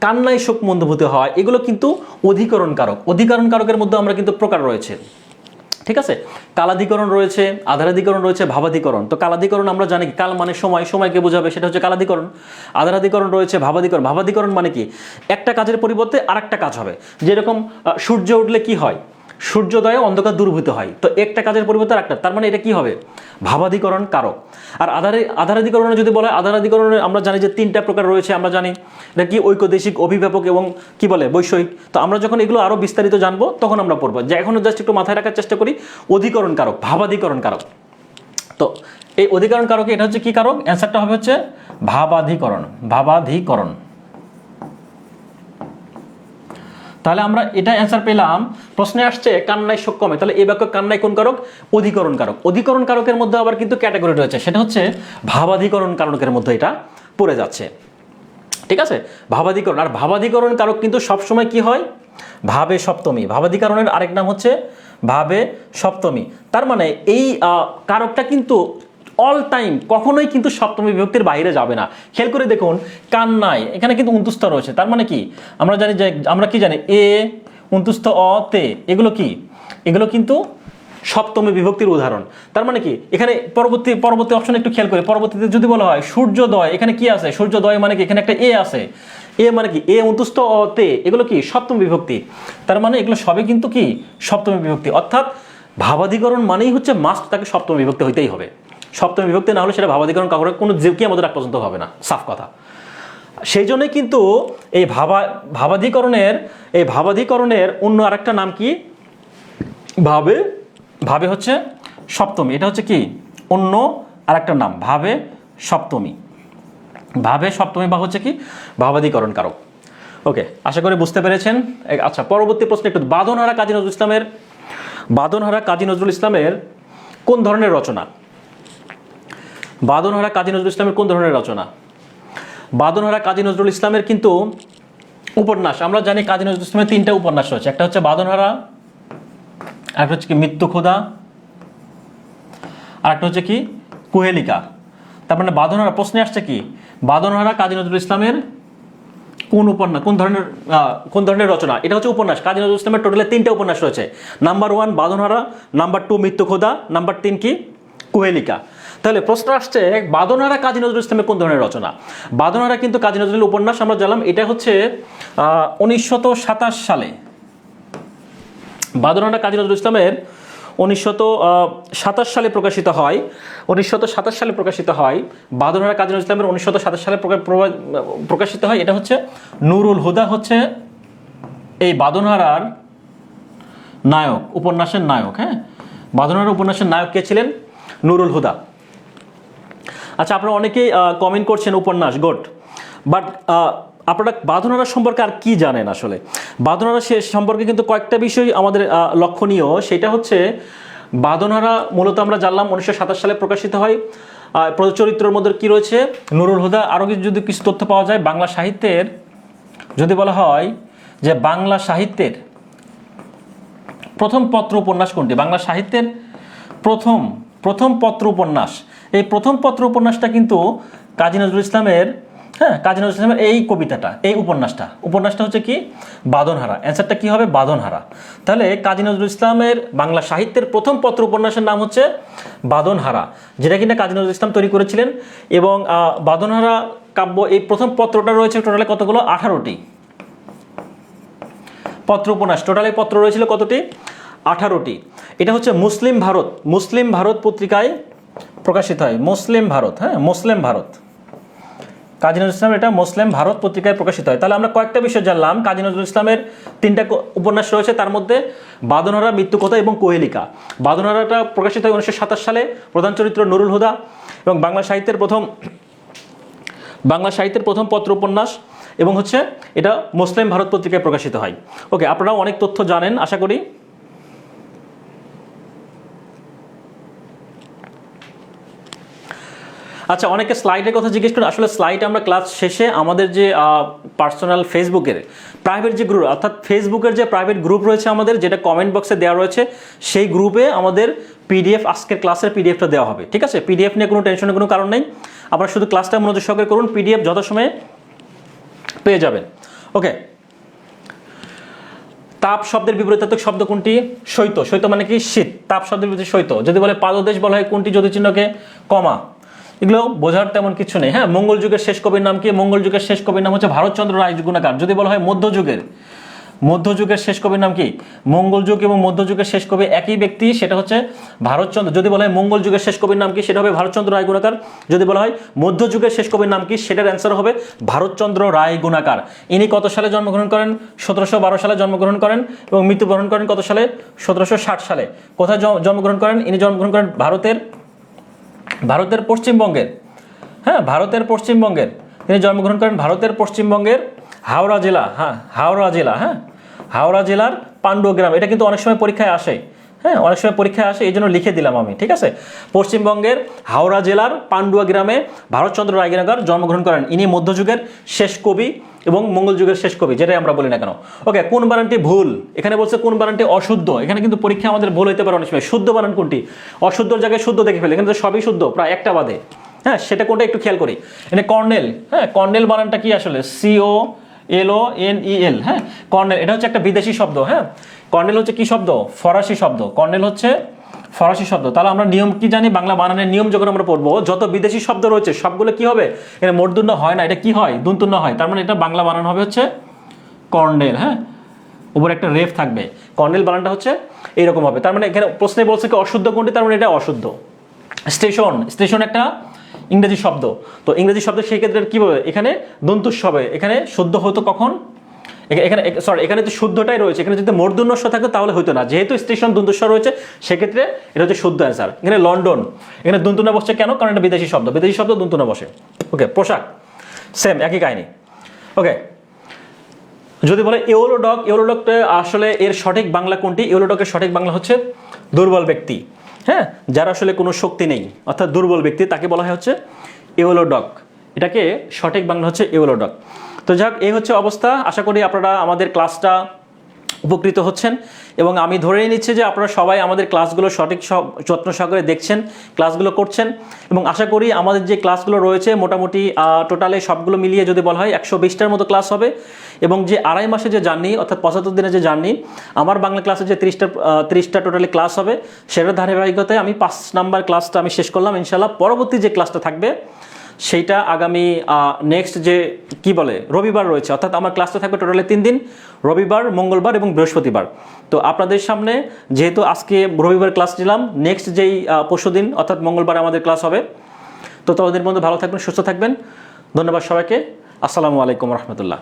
কান্নায় শোক মন্দীভূত হয়, এগুলো কিন্তু অধিকরণ কারক। অধিকরণ কারকের মধ্যে আমরা কিন্তু প্রকার রয়েছে, ঠিক আছে? কালাধিকরণ রয়েছে, আধারাধিকরণ রয়েছে, ভাবাধিকরণ। তো কালাধিকরণ আমরা জানি কি? কাল মানে সময়, সময়কে বোঝাবে, সেটা হচ্ছে কালাধিকরণ। আধারাধিকরণ রয়েছে, ভাবাধিকরণ। ভাবাধিকরণ মানে কি? একটা কাজের পরিবর্তে আরেকটা কাজ হবে। যেরকম সূর্য উঠলে কি হয়? সূর্যোদয়ে অন্ধকার দূরীভূত হয়। তো একটা কাজের পরিবর্তে আরেকটা, তার মানে এটা কি হবে? ভাবাধিকরণ কারক। আর আধারাধিকরণে যদি বলা হয়, আধারাধিকরণে আমরা জানি যে 3টা প্রকার রয়েছে। আমরা জানি এটা কি? ঐকদেশিক, অভিব্যাপক এবং কি বলে বৈষয়িক। তো আমরা যখন এগুলো আরো বিস্তারিত জানবো তখন আমরা পড়বো। যে এখনো জাস্ট একটু মাথায় রাখার চেষ্টা করি, অধিকরণ কারক, ভাবাধিকরণ কারক। তো এই অধিকরণ কারক এটা হচ্ছে কি কারক? অ্যান্সারটা হবে হচ্ছে ভাবাধিকরণ। ভাবাধিকরণ। তাহলে আমরা এটা অ্যান্সার পেলাম। প্রশ্নে আসছে কান্নায় শোক কমে, তাহলে এই বাক্য কান্নায় কোন কারক? অধিকরণ কারক। অধিকরণ কারকের মধ্যে আবার কিন্তু ক্যাটাগরি রয়েছে, সেটা হচ্ছে ভাবাধিকরণ কারকের মধ্যে এটা পড়ে যাচ্ছে, ঠিক আছে? ভাবাধিকরণ। আর ভাবাধিকরণ কারক কিন্তু সবসময় কি হয়? ভাবে সপ্তমী। ভাবাধিকরণের আরেক নাম হচ্ছে ভাবে সপ্তমী। তার মানে এই কারকটা কিন্তু অল টাইম কখনোই কিন্তু সপ্তমী বিভক্তির বাইরে যাবে না। খেয়াল করে দেখুন, কান্নায় এখানে কিন্তু অন্তুস্থ রয়েছে, তার মানে কি? আমরা জানি যে, আমরা কি জানি? এ অন্তুস্থ অ তে, এগুলো কি? এগুলো কিন্তু সপ্তমী বিভক্তির উদাহরণ। তার মানে কি? এখানে পরবর্তী অপশন একটু খেয়াল করে, পরবর্তীতে যদি বলা হয় সূর্যোদয়, এখানে কি আছে? সূর্যোদয় মানে কি? এখানে একটা এ আছে। এ মানে কি? এ অন্তুস্থ অ তে, এগুলো কি? সপ্তমী বিভক্তি। তার মানে এগুলো সবই কিন্তু কি? সপ্তমী বিভক্তি। অর্থাৎ ভাবাধিকরণ মানেই হচ্ছে মাস্ট, তাকে সপ্তমী বিভক্তি হইতেই হবে। সপ্তমী বিভক্তি না হলে সেটা ভাবাধিকরণ কখনো কোনো কি আমাদের আগ পর্যন্ত হবে না, সাফ কথা। সেই জন্যই কিন্তু এই ভাবাধিকরণের অন্য আরেকটা নাম কি? ভাবে হচ্ছে সপ্তমী। এটা হচ্ছে কি? অন্য আরেকটা নাম, ভাবে সপ্তমী। ভাবে সপ্তমী বা হচ্ছে কি? ভাবাধিকরণ কারক। ওকে, আশা করি বুঝতে পেরেছেন। আচ্ছা, পরবর্তী প্রশ্ন একটু, বাঁধনহারা কাজী নজরুল ইসলামের কোন ধরনের রচনা? বাঁধনহারা কাজী নজরুল ইসলামের কোন ধরনের রচনা? বাঁধনহারা কাজী নজরুল ইসলামের কিন্তু উপন্যাস। আমরা জানি কাজী নজরুল ইসলামের 3টা উপন্যাস রয়েছে। একটা হচ্ছে বাঁধনহারা, আরেকটা হচ্ছে কি মৃত্যু ক্ষুধা, আরেকটা হচ্ছে কি কুহেলিকা। তার মানে বাঁধনহারা, প্রশ্নে আসছে কি? বাঁধনহারা কাজী নজরুল ইসলামের কোন উপন্যাস, কোন ধরনের রচনা? এটা হচ্ছে উপন্যাস। কাজী নজরুল ইসলামের টোটালে 3টা উপন্যাস রয়েছে। নাম্বার 1 বাঁধনহারা, নাম্বার 2 মৃত্যু ক্ষুধা, নাম্বার 3 কি? কুহেলিকা। তাহলে প্রশ্ন আসছে বাঁধনহারা কাজী নজরুল ইসলামের কোন ধরনের রচনা? বাঁধনহারা কিন্তু কাজী নজরুলের উপন্যাস, আমরা জানলাম। এটা হচ্ছে 1927 সালে, বাঁধনহারা কাজী নজরুল ইসলামের 1927 সালে প্রকাশিত হয়। 1927 সালে প্রকাশিত হয় বাঁধনহারা কাজী নজরুল ইসলামের 1927 সালে প্রকাশিত হয়। এটা হচ্ছে নুরুল হুদা হচ্ছে এই বাঁধনহারার নায়ক, উপন্যাসের নায়ক। হ্যাঁ, বাঁধনহারা উপন্যাসের নায়ক কে ছিলেন? নুরুল হুদা। আচ্ছা, আপনারা অনেকেই কমেন্ট করছেন উপন্যাস গোট, বাট আপনারা বাঁধনহারা সম্পর্কে আর কি জানেন? আসলে বাঁধনহারা সম্পর্কে কিন্তু কয়েকটা বিষয় আমাদের লক্ষণীয়। সেটা হচ্ছে বাঁধনহারা মূলত আমরা জানলাম 1927 সালে প্রকাশিত হয়। চরিত্রের মধ্যে কি রয়েছে? নুরুল হুদা। আরও যদি কিছু তথ্য পাওয়া যায়, বাংলা সাহিত্যের যদি বলা হয় যে বাংলা সাহিত্যের প্রথম পত্র উপন্যাস কোনটি? বাংলা সাহিত্যের প্রথম পত্র উপন্যাস, এই প্রথম পত্র উপন্যাসটা কিন্তু কাজী নজরুল ইসলামের, হ্যাঁ, কাজী নজরুল ইসলামের এই কবিতাটা, এই উপন্যাসটা হচ্ছে কি বাঁধনহারা। অ্যান্সারটা কি হবে? বাঁধনহারা। তাহলে কাজী নজরুল ইসলামের বাংলা সাহিত্যের প্রথম পত্র উপন্যাসের নাম হচ্ছে বাঁধনহারা, যেটা কিনা কাজী নজরুল ইসলাম তৈরি করেছিলেন। এবং বাঁধনহারা কাব্য এই প্রথম পত্রটা রয়েছে টোটালে কতগুলো? 18টি পত্র উপন্যাস। টোটালি পত্র রয়েছিল কতটি? 18টি। এটা হচ্ছে মুসলিম ভারত পত্রিকায় প্রকাশিত হয়। মুসলিম ভারত, হ্যাঁ, মুসলিম ভারত, কাজী নজরুল ইসলাম এটা মুসলিম ভারত পত্রিকায় প্রকাশিত হয়। তাহলে আমরা কয়েকটা বিষয় জানলাম। কাজী নজরুল ইসলামের 3টা উপন্যাস রয়েছে, তার মধ্যে বাঁধনহারা, মৃত্যুকথা এবং কোহেলিকা। বাঁধনহারাটা প্রকাশিত হয় 1927 সালে, প্রধান চরিত্র নুরুল হুদা, এবং বাংলা সাহিত্যের প্রথম পত্র উপন্যাস, এবং হচ্ছে এটা মুসলিম ভারত পত্রিকায় প্রকাশিত হয়। ওকে, আপনারাও অনেক তথ্য জানেন আশা করি। আচ্ছা, অনেকে স্লাইডের কথা জিজ্ঞেস করেন। আসলে স্লাইড আমরা ক্লাস শেষে আমাদের যে পার্সোনাল ফেসবুকের প্রাইভেট যে গ্রুপ, অর্থাৎ ফেসবুকের যে প্রাইভেট গ্রুপ রয়েছে আমাদের, যেটা কমেন্ট বক্সে দেওয়া রয়েছে, সেই গ্রুপে আমাদের পিডিএফ, আজকের ক্লাসের পিডিএফটা দেওয়া হবে। ঠিক আছে, পিডিএফ নিয়ে কোনো টেনশনের কোনো কারণ নেই। আপনারা শুধু ক্লাসটা মনোযোগ সহকারে করুন, পিডিএফ যথাসময়ে পেয়ে যাবেন। ওকে, তাপ শব্দের বিপরীতার্থক শব্দ কোনটি? শৈত্য। শৈত্য মানে কি? শীত। তাপ শব্দের বিপরীত শৈত্য। যদি বলে পাদদেশ, বলা হয় কোনটি যদি চিহ্নকে? কমা। এগুলো বোঝার তেমন কিছু নেই। হ্যাঁ, মঙ্গল যুগের শেষ কবির নাম কি? মঙ্গল যুগের শেষ কবির নাম হচ্ছে ভারতচন্দ্র রায়গুণাকার। যদি বলা হয় মধ্যযুগের শেষ কবির নাম কি? মঙ্গল যুগ এবং মধ্যযুগের শেষ কবি একই ব্যক্তি, সেটা হচ্ছে ভারতচন্দ্র। যদি বলা হয় মঙ্গল যুগের শেষ কবির নাম কি, সেটা হবে ভারতচন্দ্র রায়গুণাকার। যদি বলা হয় মধ্যযুগের শেষ কবির নাম কি, সেটার অ্যান্সার হবে ভারতচন্দ্র রায়গুণাকার। ইনি কত সালে জন্মগ্রহণ করেন? 1712 সালে জন্মগ্রহণ করেন, এবং মৃত্যুবরণ করেন কত সালে? 1760 সালে। কোথায় জন্মগ্রহণ করেন? ইনি জন্মগ্রহণ করেন ভারতের পশ্চিমবঙ্গের, হ্যাঁ, ভারতের পশ্চিমবঙ্গের। তিনি জন্মগ্রহণ করেন ভারতের পশ্চিমবঙ্গের হাওড়া জেলা, হ্যাঁ, হাওড়া জেলার পান্ডুয়া গ্রাম। এটা কিন্তু অনেক সময় পরীক্ষায় আসে, হ্যাঁ, অনেক সময় পরীক্ষায় আসে, এই জন্য লিখে দিলাম আমি। ঠিক আছে, পশ্চিমবঙ্গের হাওড়া জেলার পান্ডুয়া গ্রামে ভারতচন্দ্র রায়গুণাকার জন্মগ্রহণ করেন। ইনি মধ্যযুগের শেষ কবি এবং মঙ্গল যুগের শেষ কবি, যেটাই আমরা বলি না কেন। ওকে, কোন বানানটি ভুল? এখানে বলছে কোন বানানটি অশুদ্ধ। এখানে কিন্তু পরীক্ষা আমাদের ভুল হইতে পারে অনেক সময়। শুদ্ধ বানান কোনটি? অশুদ্ধর জায়গায় শুদ্ধ দেখে ফেলে, এখানে তো সবই শুদ্ধ, প্রায় একটা বাদে। হ্যাঁ, সেটা কোনটা একটু খেয়াল করি। এখানে কর্নেল, হ্যাঁ, কর্নেল বানানটা কি আসলে? CONNEL, হ্যাঁ, কর্নেল। এটা হচ্ছে একটা বিদেশি শব্দ। হ্যাঁ, কর্নেল হচ্ছে কি শব্দ? ফরাসি শব্দ। কর্নেল হচ্ছে ফরাসি শব্দ। তাহলে আমরা নিয়ম কি জানি? বাংলা বানানের নিয়ম যখন আমরা পড়বো, যত বিদেশি শব্দ রয়েছে সবগুলো কি হবে? এখানে মূর্ধন্য হয় না, এটা কি হয়? দন্তন্য হয়। তার মানে এটা বাংলা বানান হবে হচ্ছে কর্নেল। হ্যাঁ, উপরে একটা রেফ থাকবে। কর্নেল বানানটা হচ্ছে এইরকম হবে। তার মানে এখানে প্রশ্নে বলছে কি অশুদ্ধ কোনটি, তার মানে এটা অশুদ্ধ। স্টেশন একটা ইংরেজি শব্দ। তো ইংরেজি শব্দ সেই ক্ষেত্রে কি বলবে? এখানে দন্তুস্ব হবে। এখানে শুদ্ধ হতো কখন? এখানে তো শুদ্ধটাই রয়েছে। এখানে যদি মূর্ধন্যস্ব থাকতো তাহলে হতো না। যেহেতু স্টেশন দন্তুস্ব রয়েছে, সেক্ষেত্রে এটা হচ্ছে শুদ্ধ অ্যান্সার। এখানে লন্ডন, এখানে দন্তুনা বসছে কেন? কারণ এটা বিদেশি শব্দ দন্তুনা বসে। ওকে, পোশাক সেম, একই কাহিনী। ওকে, যদি বলে ইউরোডকটা আসলে এর সঠিক বাংলা কোনটি? ইউরোডকের সঠিক বাংলা হচ্ছে দুর্বল ব্যক্তি। হ্যাঁ, যার আসলে কোনো শক্তি নেই, অর্থাৎ দুর্বল ব্যক্তি, তাকে বলা হয় হচ্ছে ইউরোডক। এটাকে সঠিক বাংলা হচ্ছে ইউরোডক। তো যাক, এই হচ্ছে অবস্থা। আশা করি আপনারা আমাদের ক্লাসটা উপকৃত হচ্ছেন, এবং আমি ধরেই নিচ্ছি যে আপনারা সবাই আমাদের ক্লাসগুলো সঠিক যত্ন সহকারে দেখছেন, ক্লাসগুলো করছেন, এবং আশা করি আমাদের যে ক্লাসগুলো রয়েছে মোটামুটি টোটালে সবগুলো মিলিয়ে যদি বলা হয় 120টার মতো ক্লাস হবে। এবং যে 2.5 মাসে যে জার্নি, অর্থাৎ 75 দিনের যে জার্নি, আমার বাংলা ক্লাসে যে 30টা টোটালি ক্লাস হবে, সেটার ধারাবাহিকতায় আমি 5 নাম্বার ক্লাসটা আমি শেষ করলাম। ইনশাআল্লাহ পরবর্তী যে ক্লাসটা থাকবে সেইটা আগামী নেক্সট যে কি বলে রবিবার রয়েছে, অর্থাৎ আমার ক্লাসটা থাকবে টোটালি 3 দিন, রবিবার, মঙ্গলবার এবং বৃহস্পতিবার। তো আপনাদের সামনে যেহেতু আজকে রবিবার ক্লাস নিলাম, নেক্সট যেই পরশুদিন অর্থাৎ মঙ্গলবার আমাদের ক্লাস হবে। তো ততদিন পর্যন্ত ভালো থাকবেন, সুস্থ থাকবেন। ধন্যবাদ সবাইকে। আসসালামু আলাইকুম রহমতুল্লাহ।